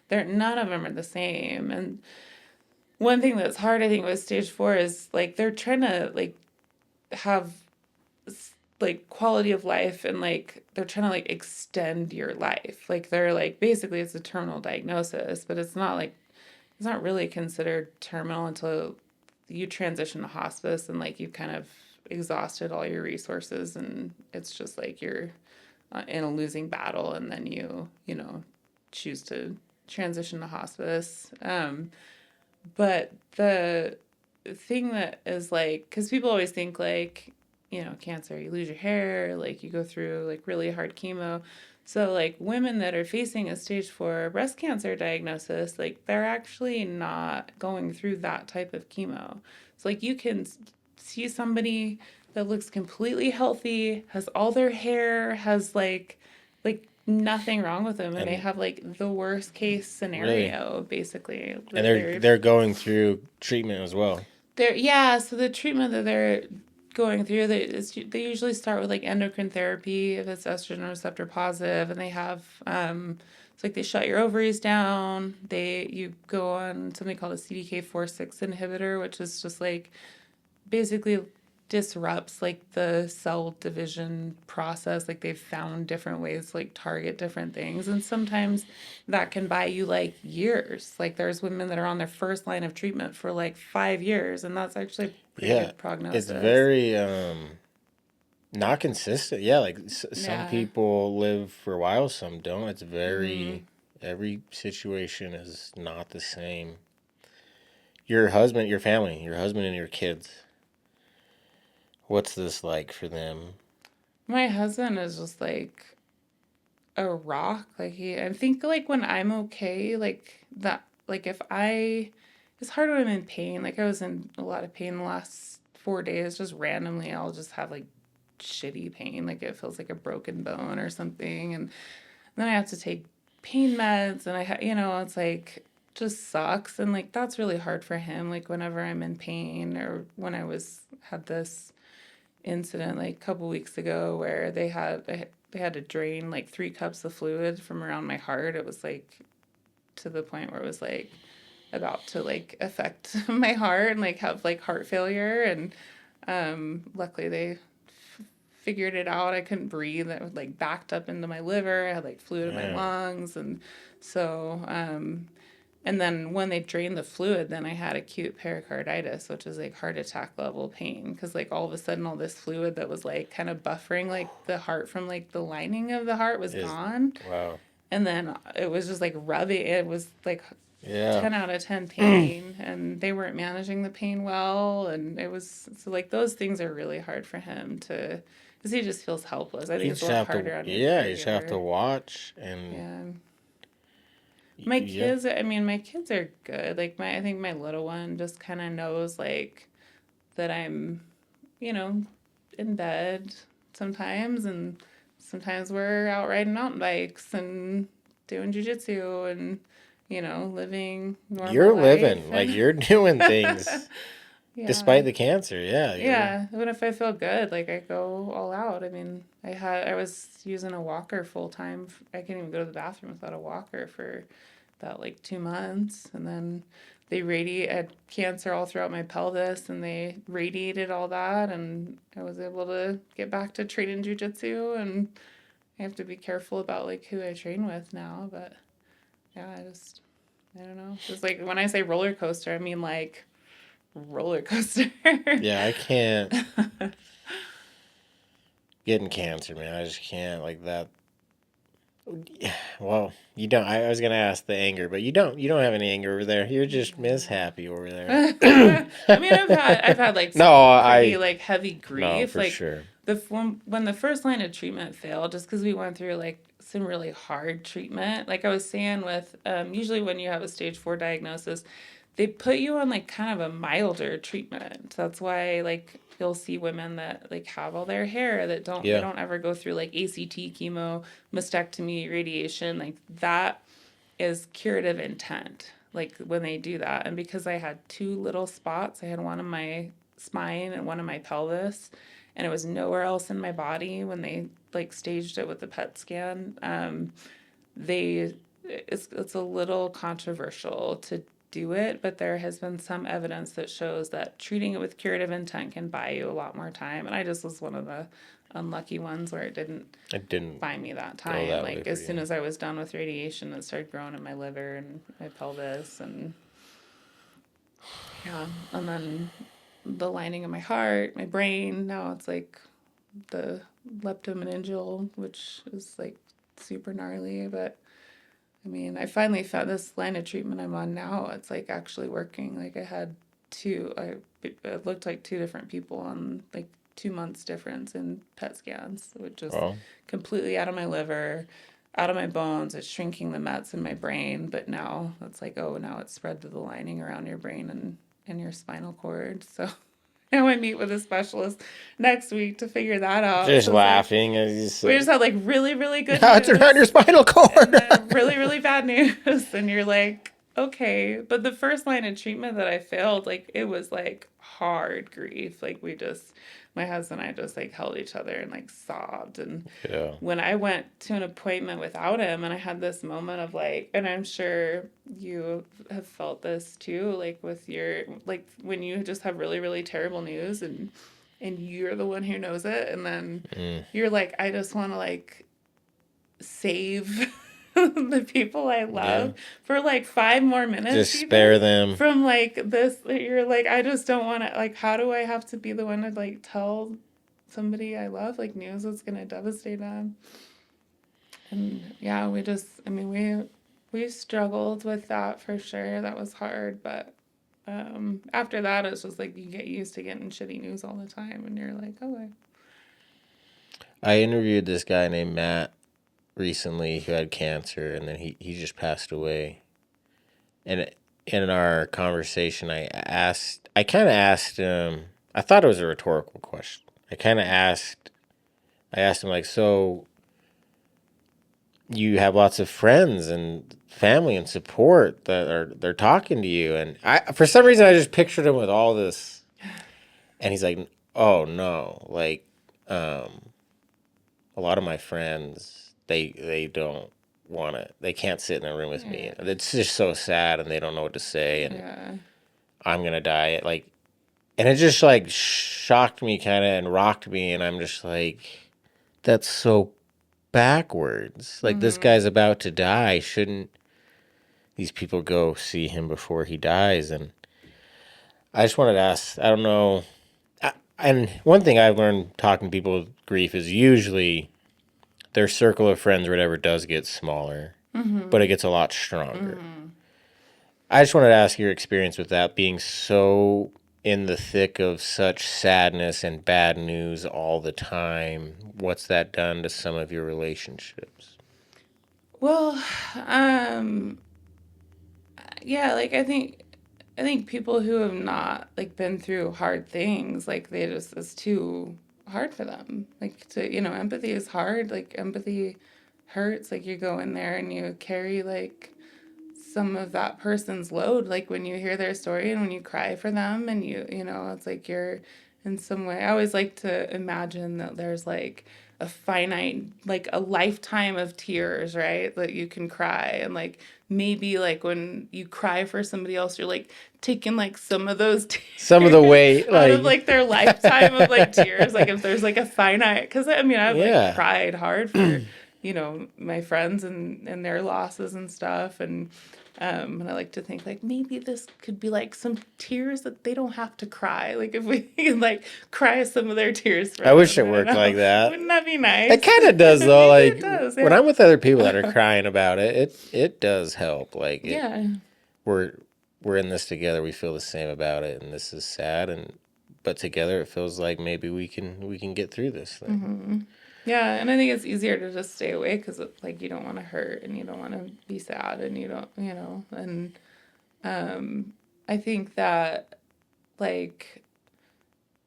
Speaker 2: they're none of them are the same. And one thing that's hard, I think, with stage 4 is like they're trying to like have like quality of life, and like they're trying to like extend your life. Like they're like basically it's a terminal diagnosis, but it's not really considered terminal until you transition to hospice and like you've kind of exhausted all your resources, and it's just like you're in a losing battle, and then you choose to transition to hospice. But the thing that is like, because people always think like, cancer, you lose your hair, like you go through like really hard chemo. So like women that are facing a stage 4 breast cancer diagnosis, like they're actually not going through that type of chemo. So like you can see somebody that looks completely healthy, has all their hair, has like nothing wrong with them, and they
Speaker 1: And
Speaker 2: have like the worst case
Speaker 1: really,
Speaker 2: scenario basically
Speaker 1: and
Speaker 2: that they're
Speaker 1: they're going through treatment as well.
Speaker 2: yeah, so the treatment that they're going through, they usually start with like endocrine therapy if it's estrogen receptor positive, and they have it's like they shut your ovaries down. You go on something called a CDK4/6 inhibitor, which is just like basically disrupts like the cell division process. Like they've found different ways to like target different things, and sometimes that can buy you like years. Like there's women that are on their first line of treatment for like 5 years, and that's actually pretty
Speaker 1: Yeah,
Speaker 2: good
Speaker 1: it's
Speaker 2: prognosis.
Speaker 1: very not consistent. Yeah, like some
Speaker 2: Yeah.
Speaker 1: people live for a while, some don't. It's
Speaker 2: Mm.
Speaker 1: very every situation is not the same. Your husband, your family, your husband and your kids. What's this like for them?
Speaker 2: My husband is just like a rock. Like I think like when I'm okay, like that, like if I, it's hard when I'm in pain. Like I was in a lot of pain the last 4 days, just randomly. I'll just have like shitty pain, like it feels like a broken bone or something, and then I have to take pain meds, and it's like just sucks, and like that's really hard for him. Like whenever I'm in pain, or when had this incident like a couple weeks ago where they had to drain like 3 cups of fluid from around my heart. It was like to the point where it was like about to like affect my heart and like have like heart failure. And luckily they figured it out. I couldn't breathe. It was like backed up into my liver. I had like fluid in my
Speaker 1: Yeah,
Speaker 2: lungs, and so and then when they drained the fluid, then I had acute pericarditis, which is like heart attack level pain. Because like all of a sudden, all this fluid that was like kind of buffering like the heart from like the lining of the heart was
Speaker 1: is
Speaker 2: gone.
Speaker 1: wow.
Speaker 2: And then it was just like rubbing. It was like
Speaker 1: Yeah,
Speaker 2: 10 out of 10 pain, and they weren't managing the pain well. And it was so like those things are really hard for him to, because he just feels helpless. I think
Speaker 1: you
Speaker 2: it's a
Speaker 1: just
Speaker 2: lot
Speaker 1: have to.
Speaker 2: harder on your
Speaker 1: Yeah, you just have to
Speaker 2: caregiver.
Speaker 1: watch and
Speaker 2: Yeah. My
Speaker 1: yeah.
Speaker 2: kids, I mean, my kids are good. Like I think my little one just kind of knows like that I'm, you know, in bed sometimes, and sometimes we're out riding mountain bikes and doing jujitsu and, living normal
Speaker 1: You're
Speaker 2: life.
Speaker 1: living like
Speaker 2: And
Speaker 1: you're doing things
Speaker 2: yeah,
Speaker 1: despite the cancer. Yeah, you're.
Speaker 2: yeah. Even if I feel good, like I go all out. I mean, I was using a walker full time. I can't even go to the bathroom without a walker for about like 2 months, and then they radiated cancer all throughout my pelvis, and they radiated all that, and I was able to get back to training jujitsu, and I have to be careful about like who I train with now, but yeah, I don't know. It's like when I say roller coaster, I mean like roller coaster.
Speaker 1: Yeah, I can't getting cancer, man. I just can't like that. Well, you don't. I was gonna ask the anger, but you don't. You don't have any anger over there. You're just mishappy over there.
Speaker 2: I mean, I've had like
Speaker 1: No,
Speaker 2: some pretty
Speaker 1: I
Speaker 2: like heavy
Speaker 1: no
Speaker 2: grief.
Speaker 1: for
Speaker 2: Like
Speaker 1: sure.
Speaker 2: when the first line of treatment failed, just because we went through like some really hard treatment. Like I was saying with usually when you have a stage 4 diagnosis, they put you on like kind of a milder treatment. That's why like you'll see women that like have all their hair that don't they
Speaker 1: Yeah.
Speaker 2: don't ever go through like ACT, chemo, mastectomy, radiation. Like that is curative intent. Like when they do that. And because I had two little spots, I had one on my spine and one on my pelvis, and it was nowhere else in my body when they like staged it with the PET scan. They it's a little controversial to do it, but there has been some evidence that shows that treating it with curative intent can buy you a lot more time. And I just was one of the unlucky ones where
Speaker 1: It didn't
Speaker 2: buy me that
Speaker 1: go
Speaker 2: time.
Speaker 1: that way
Speaker 2: Like
Speaker 1: for
Speaker 2: as soon
Speaker 1: you.
Speaker 2: as I was done with radiation, it started growing in my liver and my pelvis, and yeah, and then the lining of my heart, my brain. Now it's like the leptomeningeal, which is like super gnarly. But I mean, I finally found this line of treatment I'm on now. It's like actually working. Like I had it looked like two different people on like 2 months difference in PET scans, which is
Speaker 1: Oh,
Speaker 2: completely out of my liver, out of my bones. It's shrinking the mets in my brain. But now it's like, oh, now it's spread to the lining around your brain and your spinal cord. So now I meet with a specialist next week to figure that out.
Speaker 1: just
Speaker 2: So it's like
Speaker 1: laughing as you
Speaker 2: we
Speaker 1: say,
Speaker 2: just had like really, really good
Speaker 1: "Now it's around your
Speaker 2: news
Speaker 1: spinal
Speaker 2: and
Speaker 1: cord."
Speaker 2: then really, really bad news. And you're like, okay. But the first line of treatment that I failed, like it was like hard grief. Like my husband and I just like held each other and like sobbed. And
Speaker 1: Yeah.
Speaker 2: when I went to an appointment without him, and I had this moment of like, and I'm sure you have felt this too, like with your, like when you just have really, really terrible news and you're the one who knows it. And then
Speaker 1: Mm.
Speaker 2: you're like, I just want to like save the people I
Speaker 1: Yeah.
Speaker 2: love for like 5 more minutes
Speaker 1: Just spare
Speaker 2: even
Speaker 1: them.
Speaker 2: from like this. You're like, I just don't want to, like, how do I have to be the one to like tell somebody I love like news that's gonna devastate them? And yeah, I mean, we struggled with that for sure. That was hard, but after that, it's just like you get used to getting shitty news all the time, and you're like, oh,
Speaker 1: I interviewed this guy named Matt recently who had cancer, and then he just passed away. And in our conversation, I kind of asked him, I thought it was a rhetorical question. I asked him, like, so you have lots of friends and family and support they're talking to you, and for some reason I just pictured him with all this, and he's like, oh no, like, a lot of my friends they don't want to, they can't sit in a room with me.
Speaker 2: yeah,
Speaker 1: It's just so sad, and they don't know what to say, and
Speaker 2: yeah,
Speaker 1: I'm gonna die, like, and it just like shocked me kind of and rocked me, and I'm just like, that's so backwards. Like, this
Speaker 2: mm-hmm.
Speaker 1: guy's about to die. Shouldn't these people go see him before he dies? And I just wanted to ask, I don't know. And one thing I've learned talking to people with grief is usually their circle of friends or whatever does get smaller, but
Speaker 2: Mm-hmm.
Speaker 1: it gets a lot stronger.
Speaker 2: Mm-hmm.
Speaker 1: I just wanted to ask your experience with that, being so in the thick of such sadness and bad news all the time. What's that done to some of your relationships?
Speaker 2: Well, um, yeah, like I think people who have not like been through hard things, like they just it's too hard for them. Like to empathy is hard. Like empathy hurts. Like you go in there and you carry like some of that person's load. Like when you hear their story and when you cry for them and it's like you're in some way. I always like to imagine that there's like a finite, like a lifetime of tears, right? That you can cry. And like maybe like when you cry for somebody else, you're like taking like some of those
Speaker 1: Some of the
Speaker 2: tears
Speaker 1: weight,
Speaker 2: out of
Speaker 1: like,
Speaker 2: like their lifetime of like tears. Like if there's like a finite, because I mean, I've like
Speaker 1: yeah.
Speaker 2: cried hard for, my friends and their losses and stuff. And I like to think like maybe this could be like some tears that they don't have to cry. Like if we could like cry some of their tears for
Speaker 1: I
Speaker 2: them.
Speaker 1: wish it
Speaker 2: I don't
Speaker 1: worked
Speaker 2: know.
Speaker 1: like that.
Speaker 2: Wouldn't that be
Speaker 1: It
Speaker 2: nice?
Speaker 1: kind of does though.
Speaker 2: Maybe
Speaker 1: Like,
Speaker 2: it does.
Speaker 1: when
Speaker 2: Yeah.
Speaker 1: I'm with other people that are crying about it, it does help. Like,
Speaker 2: Yeah.
Speaker 1: we're we're in this together. We feel the same about it, and this is sad. And but together, it feels like maybe we can get through this thing.
Speaker 2: Hmm. Yeah, and I think it's easier to just stay away because like you don't want to hurt and you don't want to be sad and you don't, and um I think that like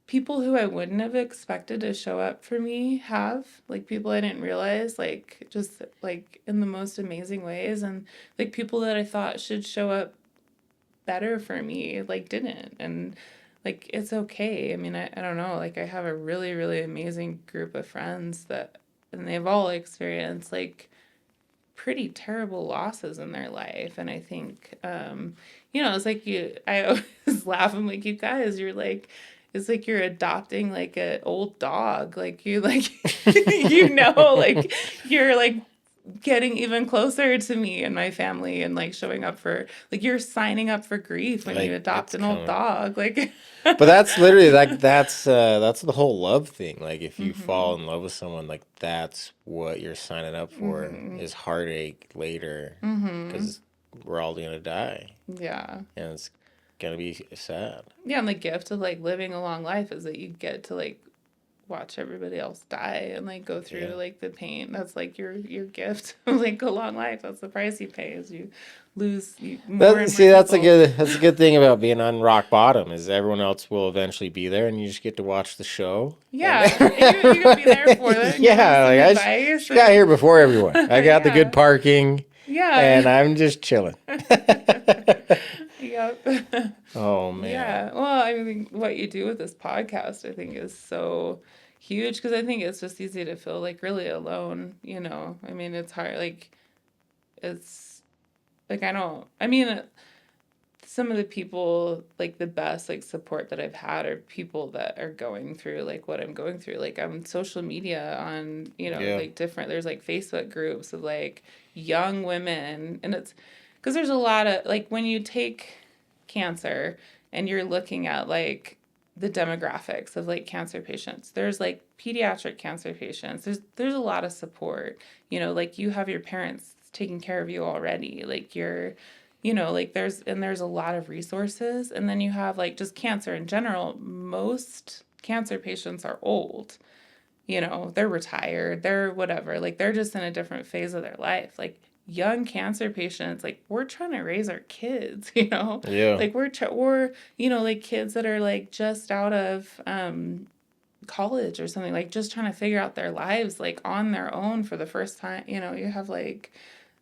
Speaker 2: people who I wouldn't have expected to show up for me have, like people I didn't realize, like just like in the most amazing ways, and like people that I thought should show up better for me, like didn't. And like it's okay. I mean, I don't know, like I have a really, really amazing group of friends that, and they've all experienced like pretty terrible losses in their life. And I think, it's like I always laugh. I'm like, you guys, you're like, it's like you're adopting like an old dog. Like you like, like you're like getting even closer to me and my family and like showing up for like you're signing up for grief when you
Speaker 1: Like
Speaker 2: adopt
Speaker 1: it's
Speaker 2: an old
Speaker 1: coming.
Speaker 2: dog. Like,
Speaker 1: But that's literally like that's the whole love thing. Like if you
Speaker 2: mm-hmm,
Speaker 1: fall in love with someone, like that's what you're signing up for
Speaker 2: mm-hmm,
Speaker 1: is heartache later,
Speaker 2: mm-hmm.
Speaker 1: because we're all gonna die,
Speaker 2: Yeah.
Speaker 1: and it's gonna be sad.
Speaker 2: Yeah, and the gift of like living a long life is that you get to like watch everybody else die and like go through
Speaker 1: Yeah.
Speaker 2: like the pain. That's like your gift of like a long life. That's the price you pay is you lose more
Speaker 1: That,
Speaker 2: and more
Speaker 1: see,
Speaker 2: people.
Speaker 1: that's a good thing about being on rock bottom is everyone else will eventually be there, and you just get to watch the show. And
Speaker 2: Yeah, and you can be there for them, give them
Speaker 1: yeah,
Speaker 2: some
Speaker 1: like
Speaker 2: advice
Speaker 1: just got
Speaker 2: and
Speaker 1: here before everyone. I got the good
Speaker 2: yeah.
Speaker 1: parking,
Speaker 2: Yeah.
Speaker 1: and I'm just chilling.
Speaker 2: Yep.
Speaker 1: Oh man.
Speaker 2: Yeah. Well, I mean, what you do with this podcast, I think, is so huge because I think it's just easy to feel like really alone, you know. I mean, it's hard. Like, it's like, I don't, I mean, some of the people, like, the best, like, support that I've had are people that are going through, like, what I'm going through. Like, on social media, on,
Speaker 1: Yeah.
Speaker 2: like, different, there's, like, Facebook groups of, like, young women. And it's because there's a lot of, like, when you take cancer and you're looking at, like, the demographics of like cancer patients, there's like pediatric cancer patients, there's a lot of support, like you have your parents taking care of you already, like you're, like there's a lot of resources. And then you have like just cancer in general. Most cancer patients are old, they're retired, they're whatever, like they're just in a different phase of their life. Like young cancer patients, like we're trying to raise our kids,
Speaker 1: Yeah.
Speaker 2: like we're like kids that are like just out of college or something, like just trying to figure out their lives like on their own for the first time. You have like,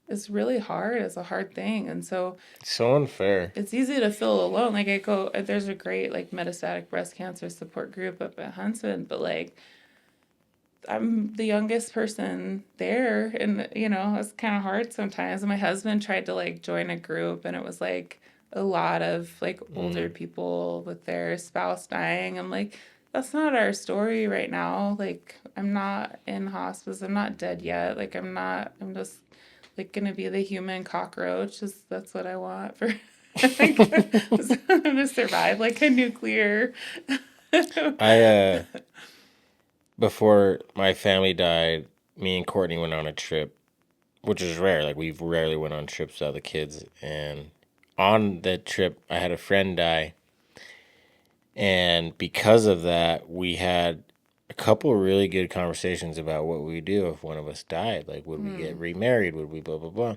Speaker 2: it's really hard. It's a hard thing. And so
Speaker 1: So unfair.
Speaker 2: it's easy to feel alone. Like there's a great like metastatic breast cancer support group up at Huntsman, but like I'm the youngest person there, and it's kind of hard sometimes. And my husband tried to like join a group, and it was like a lot of like older
Speaker 1: Mm.
Speaker 2: people with their spouse dying. I'm like, that's not our story right now. Like, I'm not in hospice. I'm not dead yet. Like, I'm not. I'm just like gonna be the human cockroach. That's what I want for. Like, I'm gonna survive like a nuclear.
Speaker 1: I before my family died, me and Courtney went on a trip, which is rare. Like we've rarely went on trips without the kids. And on that trip, I had a friend die, and because of that, we had a couple of really good conversations about what we would do if one of us died. Like, would we get
Speaker 2: Hmm.
Speaker 1: remarried? Would we blah blah blah?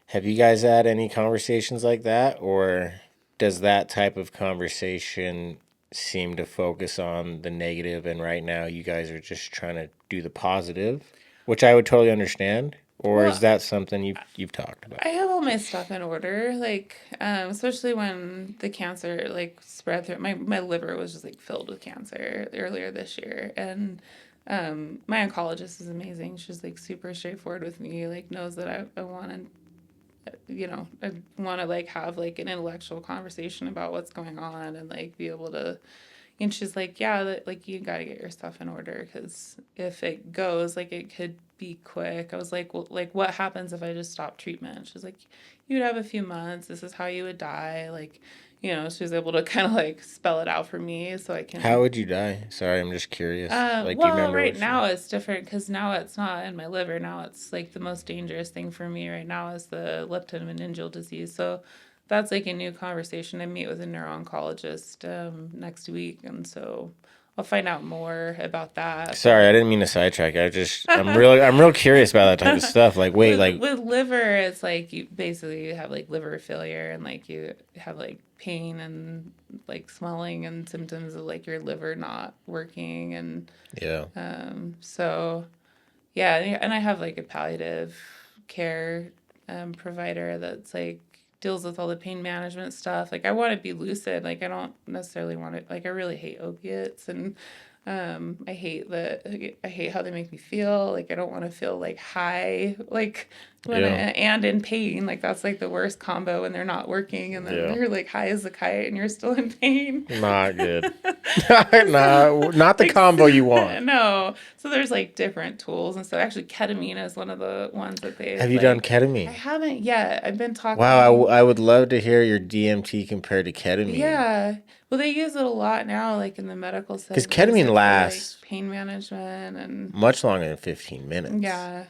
Speaker 1: Have you guys had any conversations like that, or does that type of conversation seem to focus on the negative, and right now you guys are just trying to do the positive, which I would totally understand? Or is
Speaker 2: Well,
Speaker 1: that something you've talked about?
Speaker 2: I have all my stuff in order, like especially when the cancer like spread through my liver was just like filled with cancer earlier this year. And my oncologist is amazing. She's like super straightforward with me, like knows that I want to, I want to like have like an intellectual conversation about what's going on and like be able to. And she's like, yeah, that, like you got to get your stuff in order because if it goes, like it could be quick. I was like, well, like what happens if I just stop treatment? She's like, you'd have a few months. This is how you would die. Like, she was able to kind of like spell it out for me so I
Speaker 1: How
Speaker 2: can.
Speaker 1: would you die? Sorry, I'm just curious. Like, do you
Speaker 2: Well,
Speaker 1: remember
Speaker 2: right
Speaker 1: what she?
Speaker 2: now it's different because now it's not in my liver. Now it's like the most dangerous thing for me right now is the leptomeningeal disease. So that's like a new conversation. I meet with a neuro-oncologist next week, and so I'll find out more about that.
Speaker 1: Sorry, I didn't mean to sidetrack. I'm real curious about that type of stuff. Like, wait, like,
Speaker 2: With liver, it's like you basically have like liver failure and like you have like pain and like swelling and symptoms of like your liver not working and
Speaker 1: yeah,
Speaker 2: so yeah, and I have like a palliative care provider that's like deals with all the pain management stuff. Like I want to be lucid. Like I don't necessarily want to. Like I really hate opiates, and I hate how they make me feel. Like I don't want to feel like high. Like
Speaker 1: yeah,
Speaker 2: and in pain. Like that's like the worst combo when they're not working, and then
Speaker 1: yeah.
Speaker 2: they're like high as a kite, and you're still in pain.
Speaker 1: Not good.
Speaker 2: So,
Speaker 1: No, not the
Speaker 2: like,
Speaker 1: combo you want.
Speaker 2: no. So there's like different tools and so actually ketamine is one of the ones that they
Speaker 1: Have you done
Speaker 2: like. I
Speaker 1: ketamine?
Speaker 2: haven't yet. I've been
Speaker 1: Wow,
Speaker 2: talking.
Speaker 1: I would love to hear your DMT compared to ketamine.
Speaker 2: Yeah. Well, they use it a lot now, like in the medical
Speaker 1: Because
Speaker 2: setting. They use
Speaker 1: ketamine
Speaker 2: it for like
Speaker 1: lasts
Speaker 2: pain management and
Speaker 1: much longer than 15 minutes.
Speaker 2: yeah.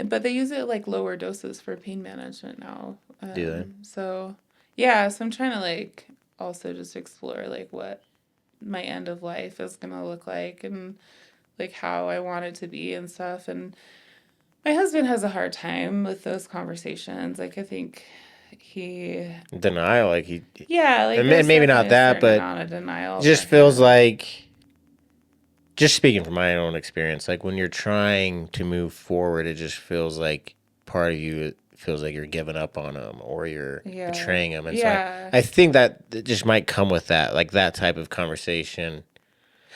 Speaker 2: But they use it like lower doses for pain management now.
Speaker 1: Do they?
Speaker 2: So yeah, so I'm trying to like also just explore like what my end of life is gonna look like and like how I want it to be and stuff. And my husband has a hard time with those conversations. Like I think he,
Speaker 1: Denial, like
Speaker 2: yeah, like
Speaker 1: and
Speaker 2: there's
Speaker 1: maybe not
Speaker 2: definitely a
Speaker 1: that,
Speaker 2: certain
Speaker 1: but
Speaker 2: amount of
Speaker 1: it
Speaker 2: denial for
Speaker 1: just feels
Speaker 2: him.
Speaker 1: like, just speaking from my own experience, like when you're trying to move forward, it just feels like part of you it feels like you're giving up on them or you're
Speaker 2: Yeah,
Speaker 1: betraying them. And so
Speaker 2: yeah,
Speaker 1: I think that it just might come with that, like that type of conversation.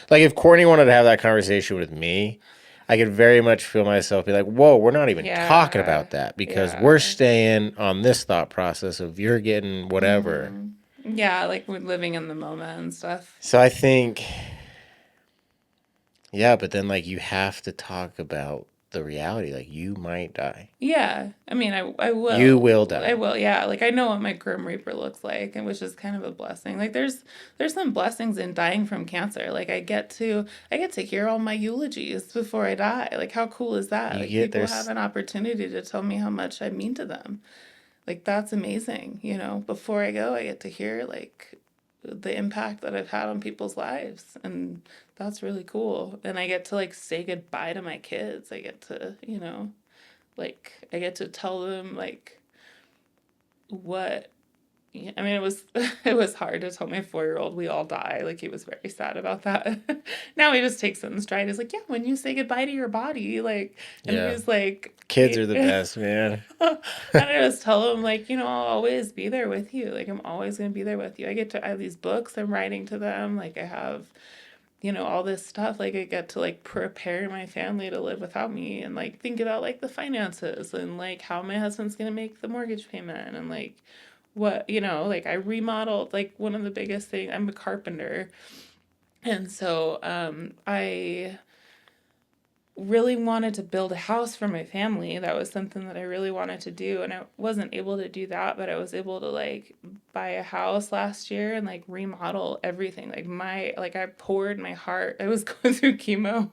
Speaker 1: Like if Courtney wanted to have that conversation with me, I could very much feel myself be like, whoa, we're not even talking
Speaker 2: yeah,
Speaker 1: about that because we're
Speaker 2: yeah.
Speaker 1: staying on this thought process of you're getting whatever.
Speaker 2: Mm-hmm. Yeah, like we're living in the moment and stuff.
Speaker 1: So I think, yeah, but then like you have to talk about the reality. Like you might die.
Speaker 2: Yeah, I mean, I
Speaker 1: You
Speaker 2: will,
Speaker 1: will
Speaker 2: I
Speaker 1: die.
Speaker 2: will. Yeah, like I know what my Grim Reaper looks like, and which is kind of a blessing. Like there's some blessings in dying from cancer. Like I get to hear all my eulogies before I die. Like how cool is that?
Speaker 1: You
Speaker 2: Like
Speaker 1: get
Speaker 2: people have
Speaker 1: there's
Speaker 2: an opportunity to tell me how much I mean to them. Like that's amazing. You know, before I go, I get to hear like the impact that I've had on people's lives, and that's really cool. And I get to like say goodbye to my kids. I get to, like I get to tell them like what I mean it was it was hard to tell my 4-year-old we all die. Like he was very sad about that. Now he just takes it in stride. He's like, yeah, when you say goodbye to your body, like and
Speaker 1: yeah.
Speaker 2: he's like
Speaker 1: Kids are the best, man.
Speaker 2: and I just tell him like, I'll always be there with you. Like I'm always gonna be there with you. I have these books I'm writing to them. Like I have all this stuff. Like I get to like prepare my family to live without me and like think about like the finances and like how my husband's gonna make the mortgage payment and like what like I remodeled like one of the biggest things. I'm a carpenter, and so I really wanted to build a house for my family. That was something that I really wanted to do, and I wasn't able to do that, but I was able to like buy a house last year and like remodel everything. Like I poured my heart. I was going through chemo.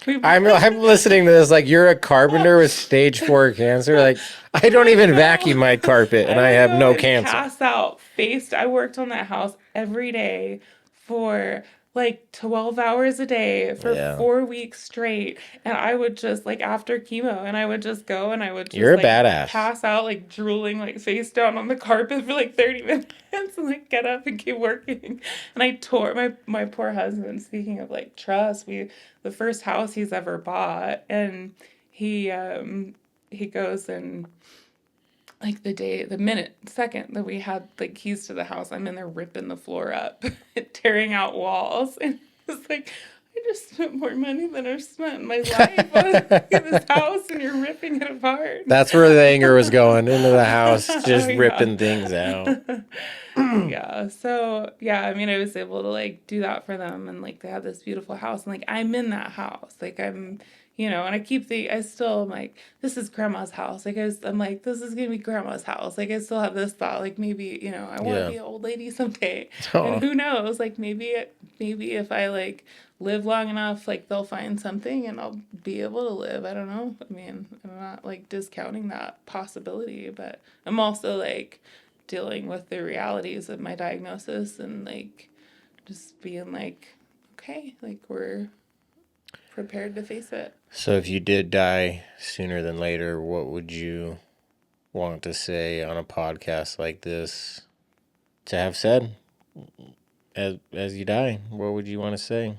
Speaker 2: we
Speaker 1: I'm listening to this like you're a carpenter with stage 4 cancer. Like I don't
Speaker 2: I
Speaker 1: even
Speaker 2: know.
Speaker 1: vacuum my carpet and
Speaker 2: I
Speaker 1: I
Speaker 2: would
Speaker 1: have
Speaker 2: go
Speaker 1: no
Speaker 2: and
Speaker 1: cancer.
Speaker 2: pass out. I worked on that house every day for like 12 hours a day for
Speaker 1: Yeah.
Speaker 2: 4 weeks straight. And I would just like after chemo, and I would just go and I would
Speaker 1: You're
Speaker 2: just
Speaker 1: a
Speaker 2: like
Speaker 1: badass.
Speaker 2: pass out, like drooling, like face down on the carpet for like 30 minutes and like get up and keep working. And I tore my poor husband, speaking of like trust, the first house he's ever bought, and he goes and like the minute, second that we had the keys to the house, I'm in there ripping the floor up, tearing out walls. And it's like, I just spent more money than I've spent in my life on this house, and you're ripping it apart.
Speaker 1: That's where the anger was going into the house,
Speaker 2: Oh,
Speaker 1: just
Speaker 2: yeah.
Speaker 1: ripping things out.
Speaker 2: Yeah. So, yeah, I mean, I was able to like do that for them, and like they have this beautiful house, and like I'm in that house. Like and I still am like, this is grandma's house. I'm like, this is gonna be grandma's house. Like I still have this thought, like maybe, I want to
Speaker 1: Yeah.
Speaker 2: be an old lady someday. And
Speaker 1: Oh,
Speaker 2: who knows, like maybe if I like live long enough, like they'll find something and I'll be able to live. I don't know. I mean, I'm not like discounting that possibility, but I'm also like dealing with the realities of my diagnosis and like just being like, okay. Like, we're prepared to face it.
Speaker 1: So if you did die sooner than later, what would you want to say on a podcast like this to have said as you die? What would you want to say?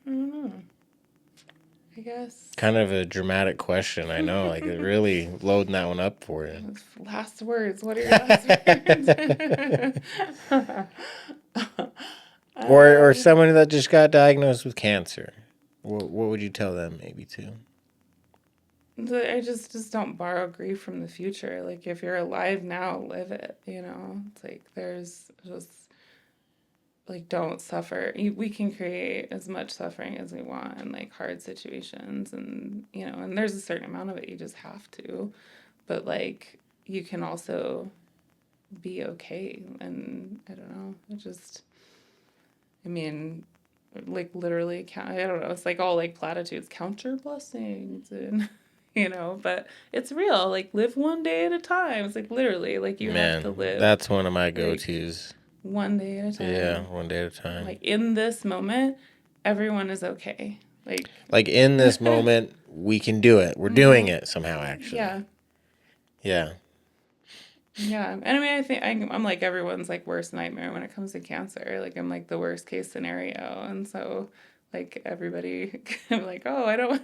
Speaker 2: I don't know. I guess.
Speaker 1: Kind of a dramatic question, I know. Like, it really loading that one up for you.
Speaker 2: Last words. What are your last words?
Speaker 1: Or someone that just got diagnosed with cancer. What would you tell them maybe too?
Speaker 2: I just don't borrow grief from the future. Like, if you're alive now, live it, you know? It's like, there's just, like, don't suffer. We can create as much suffering as we want in, like, hard situations, and, you know, and there's a certain amount of it you just have to. But, like, you can also be okay, and I don't know, I mean, like, literally count, I don't know, it's like all, like, platitudes, count your blessings, and you know, but it's real. Like, live one day at a time. It's like, literally, like, you have to live.
Speaker 1: That's one of my go-tos.
Speaker 2: Like, one day at a time.
Speaker 1: Yeah, one day at a time.
Speaker 2: Like, in this moment, everyone is okay.
Speaker 1: Like in this moment, we can do it. We're doing it somehow, actually.
Speaker 2: Yeah.
Speaker 1: Yeah.
Speaker 2: Yeah. And I mean, I think I'm like everyone's, like, worst nightmare when it comes to cancer. Like, I'm like the worst case scenario. And so, like, everybody, I'm like, oh, I don't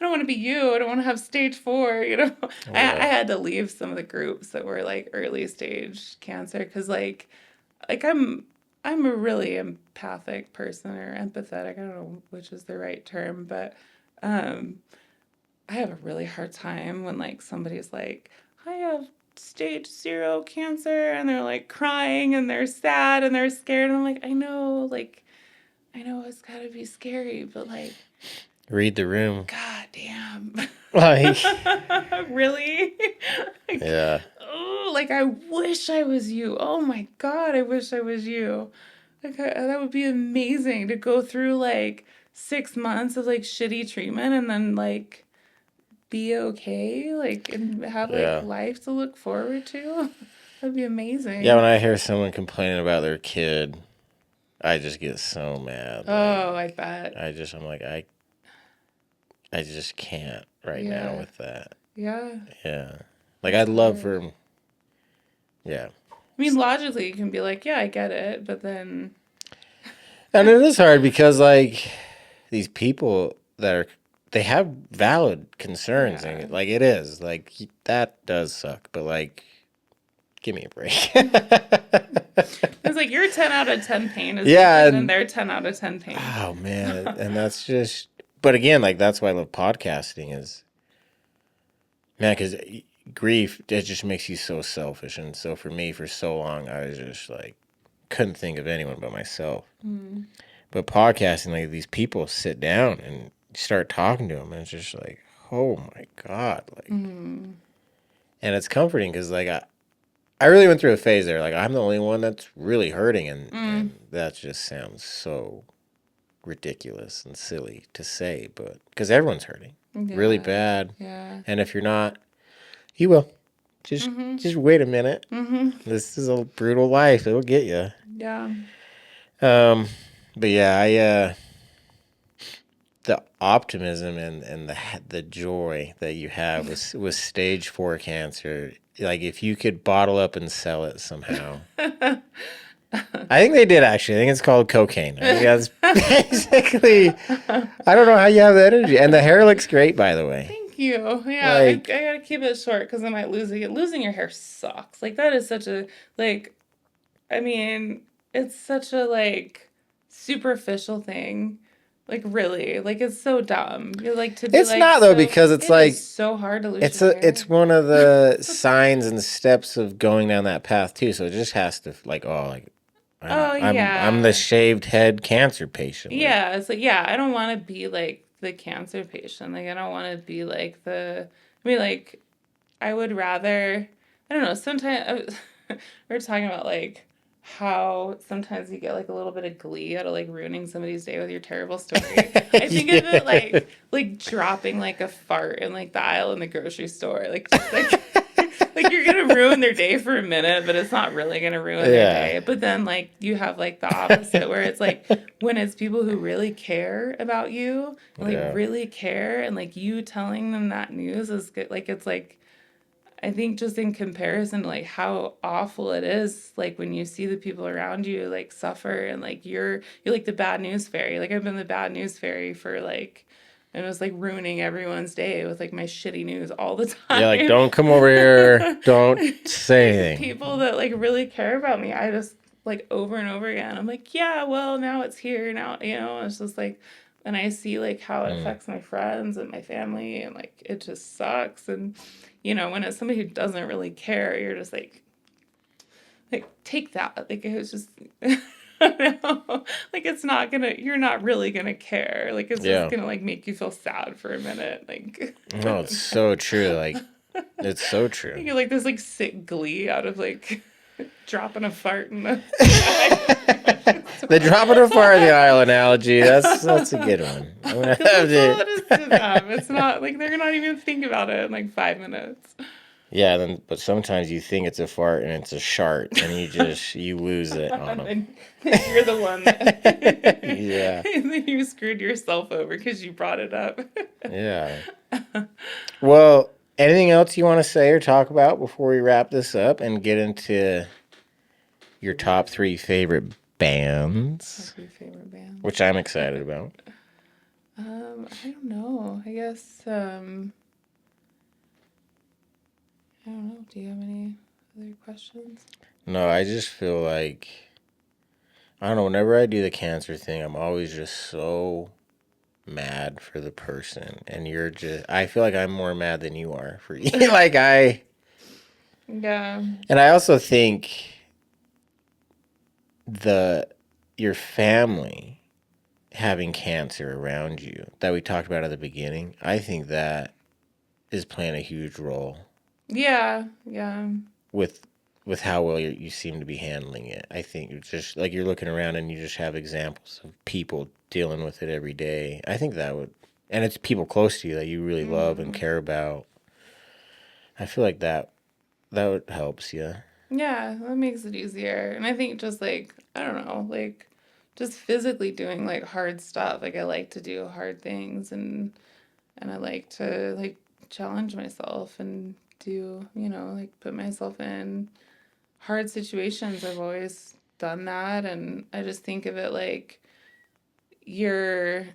Speaker 2: want to be you. I don't want to have stage 4, you know. I had to leave some of the groups that were, like, early stage cancer, because like I'm a really empathic person, or empathetic. I don't know which is the right term, but I have a really hard time when, like, somebody's like, I have stage 0 cancer, and they're, like, crying, and they're sad, and they're scared, and I'm like, I know it's gotta be scary, but, like,
Speaker 1: read the room.
Speaker 2: God damn.
Speaker 1: Like,
Speaker 2: really? Like,
Speaker 1: yeah.
Speaker 2: Oh, like, I wish I was you. Oh my God, I wish I was you. Like, that would be amazing to go through, like, 6 months of, like, shitty treatment, and then, like, be okay, like, and have, like, life to look forward to. That'd be amazing.
Speaker 1: Yeah, when I hear someone complaining about their kid, I just get so mad.
Speaker 2: Oh, I bet.
Speaker 1: I'm like, I just can't right now with that.
Speaker 2: Yeah.
Speaker 1: Yeah. Like, I'd love for... Yeah.
Speaker 2: I mean, logically, you can be like, yeah, I get it, but then...
Speaker 1: And it is hard because, like, these people they have valid concerns. And, like, it is. Like, that does suck. But, like, give me a break.
Speaker 2: It's like, you're 10 out of 10 pain is and they're 10 out of 10 pain.
Speaker 1: Oh, man. And that's just... But again, like, that's why I love podcasting is... Man, because grief, it just makes you so selfish. And so for me, for so long, I was just, like, couldn't think of anyone but myself. Mm. But podcasting, like, these people sit down and start talking to them, and it's just like, oh, my God. Like, and it's comforting because, like, I really went through a phase there. Like, I'm the only one that's really hurting, and that just sounds so ridiculous and silly to say, but because everyone's hurting really bad. Yeah. And if you're not, you will. Just wait a minute. This is a brutal life. It'll get you.
Speaker 2: Yeah.
Speaker 1: But yeah, the optimism and the joy that you have with stage 4 cancer, like, if you could bottle up and sell it somehow. I think they did, actually. I think it's called cocaine. I think that's basically... I don't know how you have the energy. And the hair looks great, by the way.
Speaker 2: Thank you. Yeah, like, I gotta keep it short because I might lose it. Losing your hair sucks. Like, that is such a... Like, I mean, it's such a, like, superficial thing. Like, really. Like, it's so dumb. You're like, to be
Speaker 1: it's
Speaker 2: like...
Speaker 1: It's not, though, because it's like...
Speaker 2: It's so hard to lose your hair.
Speaker 1: It's one of the signs and steps of going down that path, too. So it just has to, like, I'm the shaved head cancer patient. Like.
Speaker 2: Yeah, it's like, yeah, I don't want to be like the cancer patient. Like, I don't want to be like I mean, like, I would rather, I don't know, sometimes, we were talking about, like, how sometimes you get, like, a little bit of glee out of, like, ruining somebody's day with your terrible story. I think of it like dropping, like, a fart in, like, the aisle in the grocery store. Like, just, like... Like you're gonna ruin their day for a minute, but it's not really gonna ruin their
Speaker 1: Yeah.
Speaker 2: day. But then like you have like the opposite where it's like when it's people who really care about you and like
Speaker 1: Yeah.
Speaker 2: really care and like you telling them that news is good. Like it's like I think just in comparison to like how awful it is, like when you see the people around you like suffer and like you're like the bad news fairy. Like I've been the bad news fairy for like and it was like ruining everyone's day with like my shitty news all the
Speaker 1: Yeah, like,
Speaker 2: time.
Speaker 1: don't come over here. Don't say anything.
Speaker 2: People that like really care about me, I just like over and over again. I'm like, yeah, well, now it's here. Now, it's just like, and I see like how it
Speaker 1: Mm.
Speaker 2: affects my friends and my family, and like it just sucks. And when it's somebody who doesn't really care, you're just like take that. Like it was just. No, like it's not gonna. You're not really gonna care. Like it's just
Speaker 1: Yeah.
Speaker 2: gonna like make you feel sad for a minute. Like
Speaker 1: No, it's so true. Like, it's so true.
Speaker 2: you get like this like sick glee out of like dropping a fart in the sky.
Speaker 1: The dropping a fart in the aisle analogy, that's a good one. I'm gonna have
Speaker 2: That's all
Speaker 1: to.
Speaker 2: it is to them. It's not like they're not even think about it in like 5 minutes.
Speaker 1: Yeah, but sometimes you think it's a fart and it's a shart, and you lose it on them.
Speaker 2: And then you're the one that
Speaker 1: Yeah.
Speaker 2: and then you screwed yourself over because you brought it up.
Speaker 1: Yeah. Well, anything else you want to say or talk about before we wrap this up and get into your top 3 favorite bands,
Speaker 2: What's your favorite band?
Speaker 1: which I'm excited about?
Speaker 2: I don't know. I guess I don't know. Do you have any other questions?
Speaker 1: No, I just feel like, I don't know, whenever I do the cancer thing, I'm always just so mad for the person. And I feel like I'm more mad than you are for you.
Speaker 2: Yeah.
Speaker 1: And I also think your family having cancer around you that we talked about at the beginning, I think that is playing a huge role
Speaker 2: Yeah. Yeah.
Speaker 1: with how well you seem to be handling it. I think it's just like you're looking around and you just have examples of people dealing with it every day. I think and it's people close to you that you really love and care about. I feel like that helps you.
Speaker 2: Yeah, that makes it easier. And I think just like, I don't know, like just physically doing like hard stuff. Like I like to do hard things and I like to like challenge myself and do, like put myself in hard situations. I've always done that and I just think of it like you're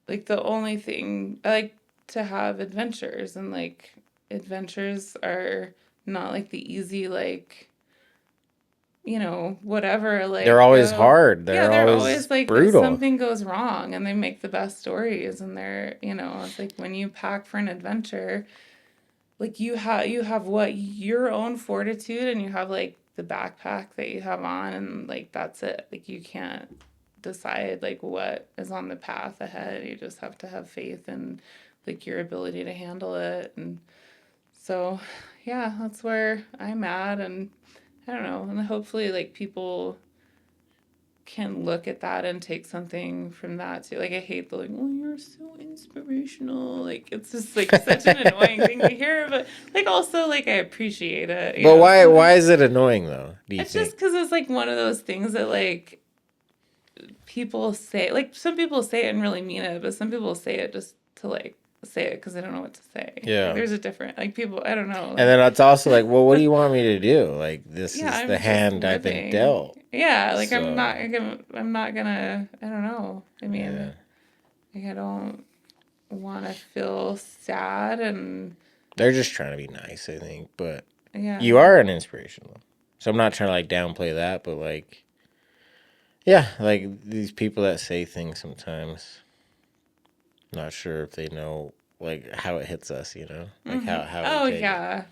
Speaker 2: like the only thing I like to have adventures and like adventures are not like the easy like whatever,
Speaker 1: They're
Speaker 2: like,
Speaker 1: always hard.
Speaker 2: yeah,
Speaker 1: They're
Speaker 2: they're
Speaker 1: always
Speaker 2: always like,
Speaker 1: brutal.
Speaker 2: something goes wrong and they make the best stories. And it's like when you pack for an adventure, like you have what your own fortitude and you have like the backpack that you have on and like that's it. Like you can't decide like what is on the path ahead. You just have to have faith in like your ability to handle it. And so, yeah, that's where I'm at. And I don't know. And hopefully, like, people can look at that and take something from that too. Like, I hate the, like, oh, you're so inspirational. Like, it's just, like, such an annoying thing to hear. But, like, also, like, I appreciate it.
Speaker 1: But why
Speaker 2: Sometimes
Speaker 1: is it annoying though? Do you
Speaker 2: it's just
Speaker 1: think?
Speaker 2: because it's, like, one of those things that, like, people say. Like, some people say it and really mean it, but some people say it just to, like, say it because they don't know what to say. Like,
Speaker 1: Yeah.
Speaker 2: there's a different, like, people, I don't know.
Speaker 1: And then it's also like, well, what do you want me to do? Like, this
Speaker 2: Yeah,
Speaker 1: is
Speaker 2: I'm
Speaker 1: the
Speaker 2: just
Speaker 1: hand I've been
Speaker 2: living.
Speaker 1: dealt.
Speaker 2: Yeah, like
Speaker 1: So,
Speaker 2: I'm not gonna, I don't know. I
Speaker 1: yeah.
Speaker 2: mean, like I don't want to feel sad and
Speaker 1: They're just trying to be nice, I think. But
Speaker 2: yeah.
Speaker 1: you are an inspiration, though. So I'm not trying to, like, downplay that, but, like, yeah, like, these people that say things sometimes, not sure if they know, like, how it hits us, you know? Like, how we
Speaker 2: Oh
Speaker 1: take it.
Speaker 2: yeah.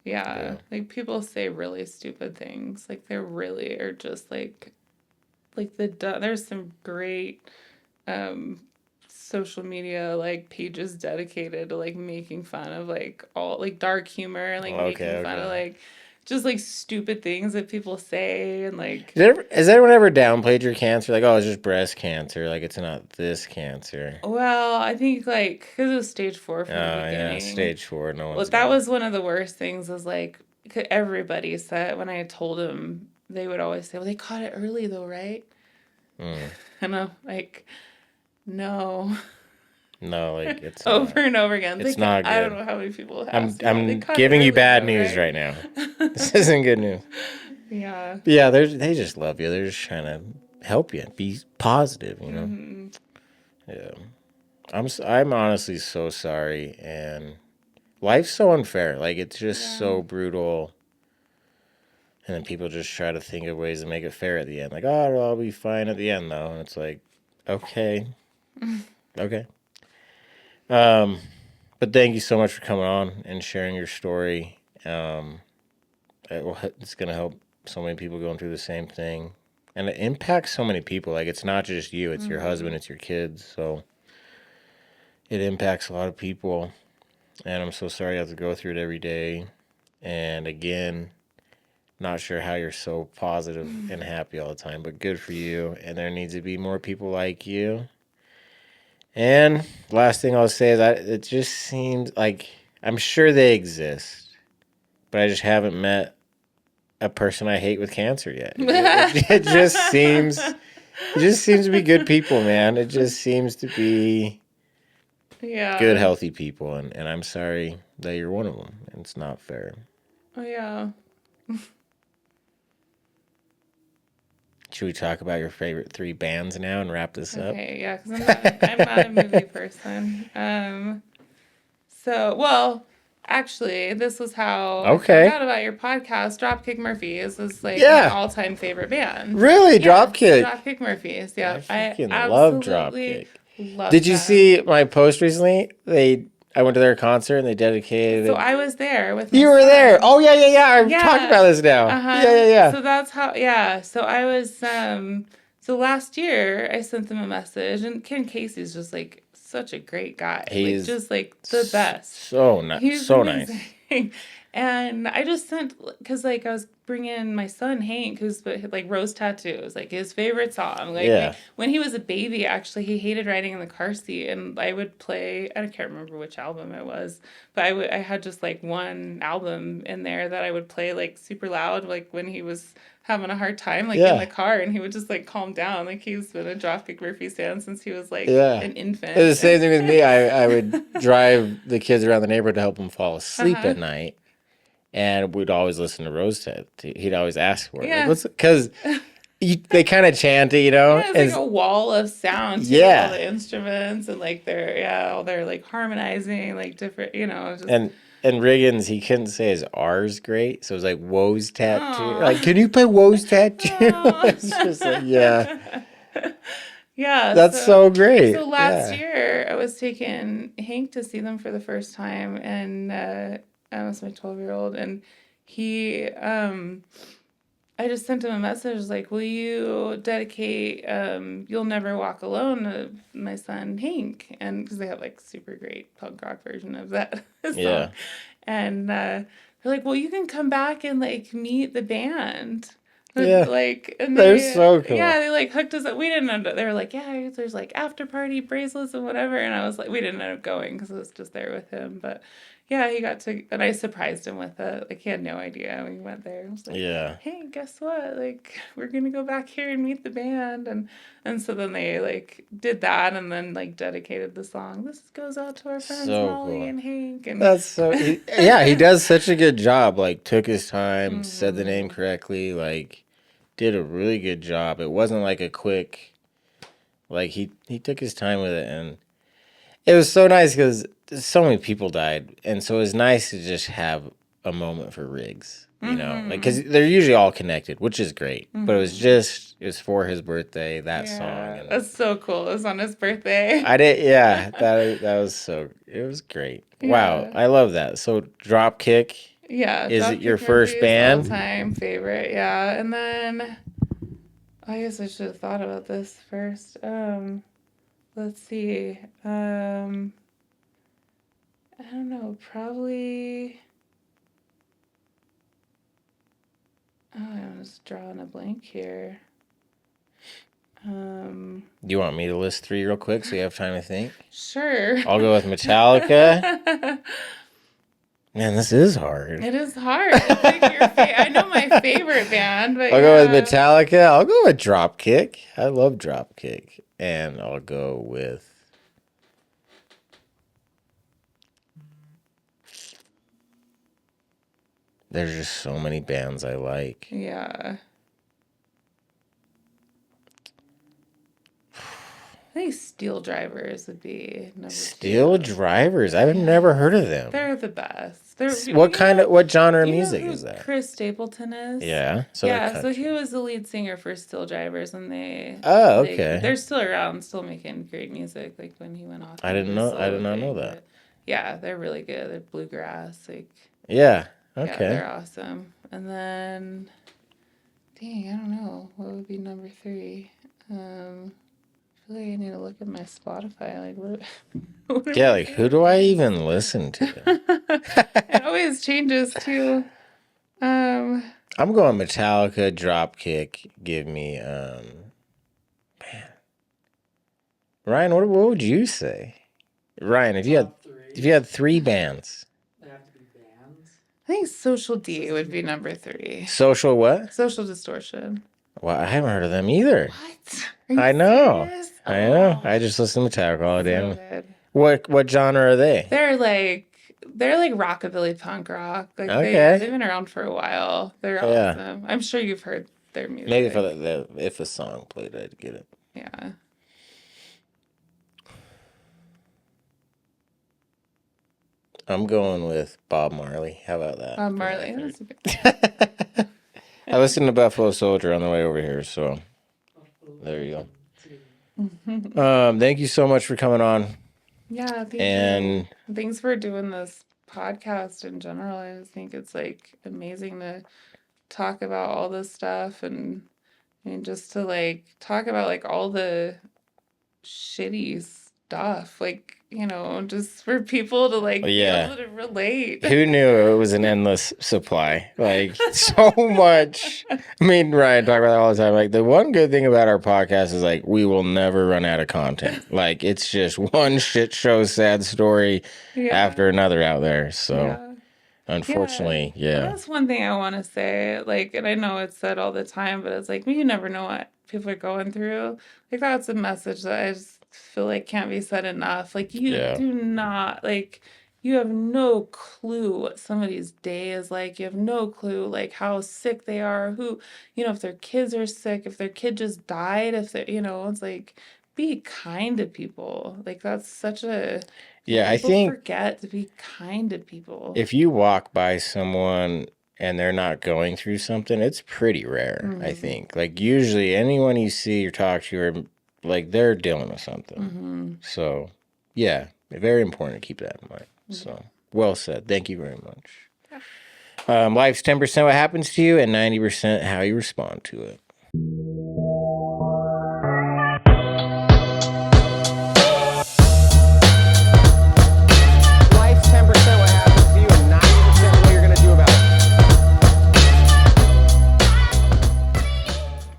Speaker 2: Yeah.
Speaker 1: Yeah.
Speaker 2: Like people say really stupid things. Like they really are just like there's some great um social media like pages dedicated to like making fun of like all like dark humor and like
Speaker 1: Okay,
Speaker 2: making fun of
Speaker 1: okay.
Speaker 2: like just like stupid things that people say and like
Speaker 1: Has anyone ever downplayed your cancer? Like, oh, it's just breast cancer. Like, it's not this cancer.
Speaker 2: well, I think like because it was stage 4
Speaker 1: Oh,
Speaker 2: from the
Speaker 1: yeah,
Speaker 2: beginning.
Speaker 1: stage 4. No
Speaker 2: Well,
Speaker 1: one's
Speaker 2: that
Speaker 1: got it.
Speaker 2: was one of the worst things is like everybody said when I told them they would always say, "Well, they caught it early though, right?"
Speaker 1: Mm.
Speaker 2: And I'm like, "No."
Speaker 1: No, like, it's
Speaker 2: Over
Speaker 1: not.
Speaker 2: and over again.
Speaker 1: It's
Speaker 2: They
Speaker 1: not
Speaker 2: I don't
Speaker 1: good.
Speaker 2: know how many people have
Speaker 1: I'm
Speaker 2: asked me that. They
Speaker 1: I'm
Speaker 2: caught it
Speaker 1: giving you
Speaker 2: early
Speaker 1: bad
Speaker 2: though,
Speaker 1: news
Speaker 2: right?
Speaker 1: right now. This isn't good news.
Speaker 2: Yeah.
Speaker 1: But yeah, they just love you. They're just trying to help you. Be positive, you know?
Speaker 2: Hmm.
Speaker 1: Yeah. I'm honestly so sorry, and life's so unfair. Like, it's just
Speaker 2: Yeah.
Speaker 1: so brutal. And then people just try to think of ways to make it fair at the end. Like, oh, well, I'll be fine at the end, though. And it's like, okay, okay. Um, but thank you so much for coming on and sharing your story. It's going to help so many people going through the same thing. And it impacts so many people. Like, it's not just you, it's your
Speaker 2: Hmm.
Speaker 1: husband, it's your kids. So it impacts a lot of people. And I'm so sorry you have to go through it every day. And again, not sure how you're so positive and happy all the time, but good for you. And there needs to be more people like you. And last thing I'll say is it just seems like I'm sure they exist, but I just haven't met a person I hate with cancer yet. It just seems to be good people, man. It just seems to be good,
Speaker 2: Yeah.
Speaker 1: healthy people, and I'm sorry that you're one of them. It's not fair.
Speaker 2: Oh yeah.
Speaker 1: Should we talk about your favorite 3 bands now and wrap this up?
Speaker 2: Okay, yeah, because I'm not a movie person. So well, actually, this was how I found
Speaker 1: Okay.
Speaker 2: out about your podcast. Dropkick Murphys is like my
Speaker 1: Yeah.
Speaker 2: all-time favorite band.
Speaker 1: Really?
Speaker 2: Yeah,
Speaker 1: Dropkick.
Speaker 2: Dropkick Murphys.
Speaker 1: I
Speaker 2: Yeah, I
Speaker 1: freaking love
Speaker 2: absolutely
Speaker 1: Dropkick.
Speaker 2: love
Speaker 1: Did you
Speaker 2: them.
Speaker 1: see my post recently? I went to their concert and they dedicated
Speaker 2: So
Speaker 1: it.
Speaker 2: I was there with my
Speaker 1: You were there.
Speaker 2: son.
Speaker 1: Oh yeah, yeah, yeah. I've talked
Speaker 2: Yeah.
Speaker 1: about this now. Yeah,
Speaker 2: Uh-huh.
Speaker 1: yeah, yeah.
Speaker 2: So that's how, yeah. So I was, so last year I sent them a message and Ken Casey's just like such a great guy. Like
Speaker 1: He's
Speaker 2: just like the best.
Speaker 1: so nice.
Speaker 2: He's
Speaker 1: So nice.
Speaker 2: amazing. And I just sent, because like I was bringing my son Hank, who's like Rose Tattoos, like his favorite song. Like
Speaker 1: Yeah.
Speaker 2: when he was a baby, actually, he hated riding in the car seat, and I would play. I can't remember which album it was, but I had just like one album in there that I would play like super loud, like when he was having a hard time, like in the
Speaker 1: Yeah.
Speaker 2: car, and he would just like calm down. Like he's been a Dropkick Murphys fan since he was like
Speaker 1: Yeah.
Speaker 2: an infant.
Speaker 1: It's the same thing with me. I would drive the kids around the neighborhood to help them fall asleep
Speaker 2: Uh-huh.
Speaker 1: at night. And we'd always listen to Rose Ted. He'd always ask for it. Like,
Speaker 2: Yeah.
Speaker 1: what's because they kind of chant it,
Speaker 2: Yeah, it's like
Speaker 1: and
Speaker 2: a wall of sound too, with all
Speaker 1: yeah,
Speaker 2: the instruments and like all their like harmonizing, like different, just
Speaker 1: and Riggins, he couldn't say his R's great, so it was like Woe's tattoo. Like,
Speaker 2: oh,
Speaker 1: can you play Woe's tattoo? It's just like, yeah,
Speaker 2: oh. Yeah,
Speaker 1: that's
Speaker 2: so
Speaker 1: so great.
Speaker 2: last
Speaker 1: Yeah,
Speaker 2: year I was taking Hank to see them for the first time, and I was my 12-year-old, and he I just sent him a message like, "Will you dedicate You'll Never Walk Alone to my son Hank?" And because they have like super great punk rock version of that
Speaker 1: yeah,
Speaker 2: song, and they're like, "Well, you can come back and like meet the band." And,
Speaker 1: yeah.
Speaker 2: like, and
Speaker 1: They're so
Speaker 2: yeah,
Speaker 1: cool.
Speaker 2: they like hooked us up. We didn't end up, they were like, yeah, there's like after party bracelets and whatever. And I was like, we didn't end up going because I was just there with him. But yeah, he got to, and I surprised him with it. Like, he had no idea when we went there. I was like,
Speaker 1: Yeah.
Speaker 2: hey, guess what? Like, we're going to go back here and meet the band. And so then they like did that and then like dedicated the song. This goes out to our friends
Speaker 1: So
Speaker 2: Molly
Speaker 1: cool.
Speaker 2: and Hank. And
Speaker 1: That's so. Yeah, he does such a good job. Like, took his time, said the name
Speaker 2: Mhm.
Speaker 1: correctly. Like, did a really good job. It wasn't like a quick. Like, he took his time with it, and it was so nice because so many people died, and so it was nice to just have a moment for Riggs. Like, because they're usually all connected, which is great. But it was for his birthday, that song,
Speaker 2: Yeah,
Speaker 1: and
Speaker 2: that's so cool. It was on his birthday.
Speaker 1: I did. Yeah, that was so. It was great. Wow,
Speaker 2: Yeah.
Speaker 1: I love that. So, Dropkick.
Speaker 2: Yeah,
Speaker 1: Is it your
Speaker 2: Dropkick
Speaker 1: first
Speaker 2: Murphys all
Speaker 1: band?
Speaker 2: time favorite. Yeah, and then I guess I should have thought about this first. Let's see. I don't know, probably just drawing a blank here.
Speaker 1: Do you want me to list 3 real quick so you have time to think?
Speaker 2: Sure.
Speaker 1: I'll go with Metallica. Man, this is hard.
Speaker 2: It is hard. It's like I know my favorite band, but
Speaker 1: I'll go with Metallica. I'll go with Dropkick. I love Dropkick. And I'll go with... There's just so many bands I like.
Speaker 2: Yeah. I think Steel Drivers would be number 2.
Speaker 1: Steel Drivers? I've never heard of them.
Speaker 2: They're the best.
Speaker 1: What genre of music is that?
Speaker 2: Chris Stapleton is?
Speaker 1: Yeah.
Speaker 2: So he was the lead singer for Steel Drivers, and
Speaker 1: Oh, okay.
Speaker 2: They're still around, still making great music. Like when he went off.
Speaker 1: I did not know that.
Speaker 2: But yeah, they're really good. They're bluegrass.
Speaker 1: Yeah. Okay.
Speaker 2: Yeah, they're awesome. And then, dang, I don't know what would be number 3. I feel like I need to look at my Spotify. Like what
Speaker 1: Yeah, like who do I even listen to?
Speaker 2: It always changes too.
Speaker 1: I'm going Metallica, Dropkick. Give me man. Ryan, what would you say? Ryan, if you had 3 bands.
Speaker 3: They have to be bands.
Speaker 2: I think Social D would be number 3.
Speaker 1: Social what?
Speaker 2: Social Distortion.
Speaker 1: Well, I haven't heard of them either.
Speaker 2: What? Are you
Speaker 1: I know.
Speaker 2: serious?
Speaker 1: I know. I just listen to Metallica all day.
Speaker 2: So good.
Speaker 1: What genre are they?
Speaker 2: They're like rockabilly punk rock. Like
Speaker 1: Okay.
Speaker 2: they've been around for a while. They're
Speaker 1: Yeah.
Speaker 2: awesome. I'm sure you've heard their music.
Speaker 1: Maybe if a song played, I'd get it.
Speaker 2: Yeah.
Speaker 1: I'm going with Bob Marley. How about that?
Speaker 2: Bob Marley. That's a good.
Speaker 1: I listened to Buffalo Soldier on the way over here, so there you go. Thank you so much for coming on.
Speaker 2: Yeah, thank
Speaker 1: And
Speaker 2: you. Thanks for doing this podcast in general. I just think it's like amazing to talk about all this stuff and just to like talk about like all the shitty stuff. Like, just for people to like be able to relate.
Speaker 1: Who knew it was an endless supply? Like so much. I mean, Ryan talk about that all the time. Like the one good thing about our podcast is like we will never run out of content. Like it's just one shit show sad story after another out there. So unfortunately,
Speaker 2: That's one thing I want to say. Like, and I know it's said all the time, but it's like you never know what people are going through. Like that's a message that I just feel like can't be said enough. Like you do not you have no clue what somebody's day is like. You have no clue like how sick they are, who, if their kids are sick, if their kid just died, if they it's like be kind to people. Like that's such a
Speaker 1: I think
Speaker 2: forget to be kind to people.
Speaker 1: If you walk by someone and they're not going through something, it's pretty rare, I think. Like usually anyone you see or talk to are like they're dealing with something. So yeah, very important to keep that in mind. So well said. Thank you very much. Life's 10% what happens to you and 90% how you respond to it.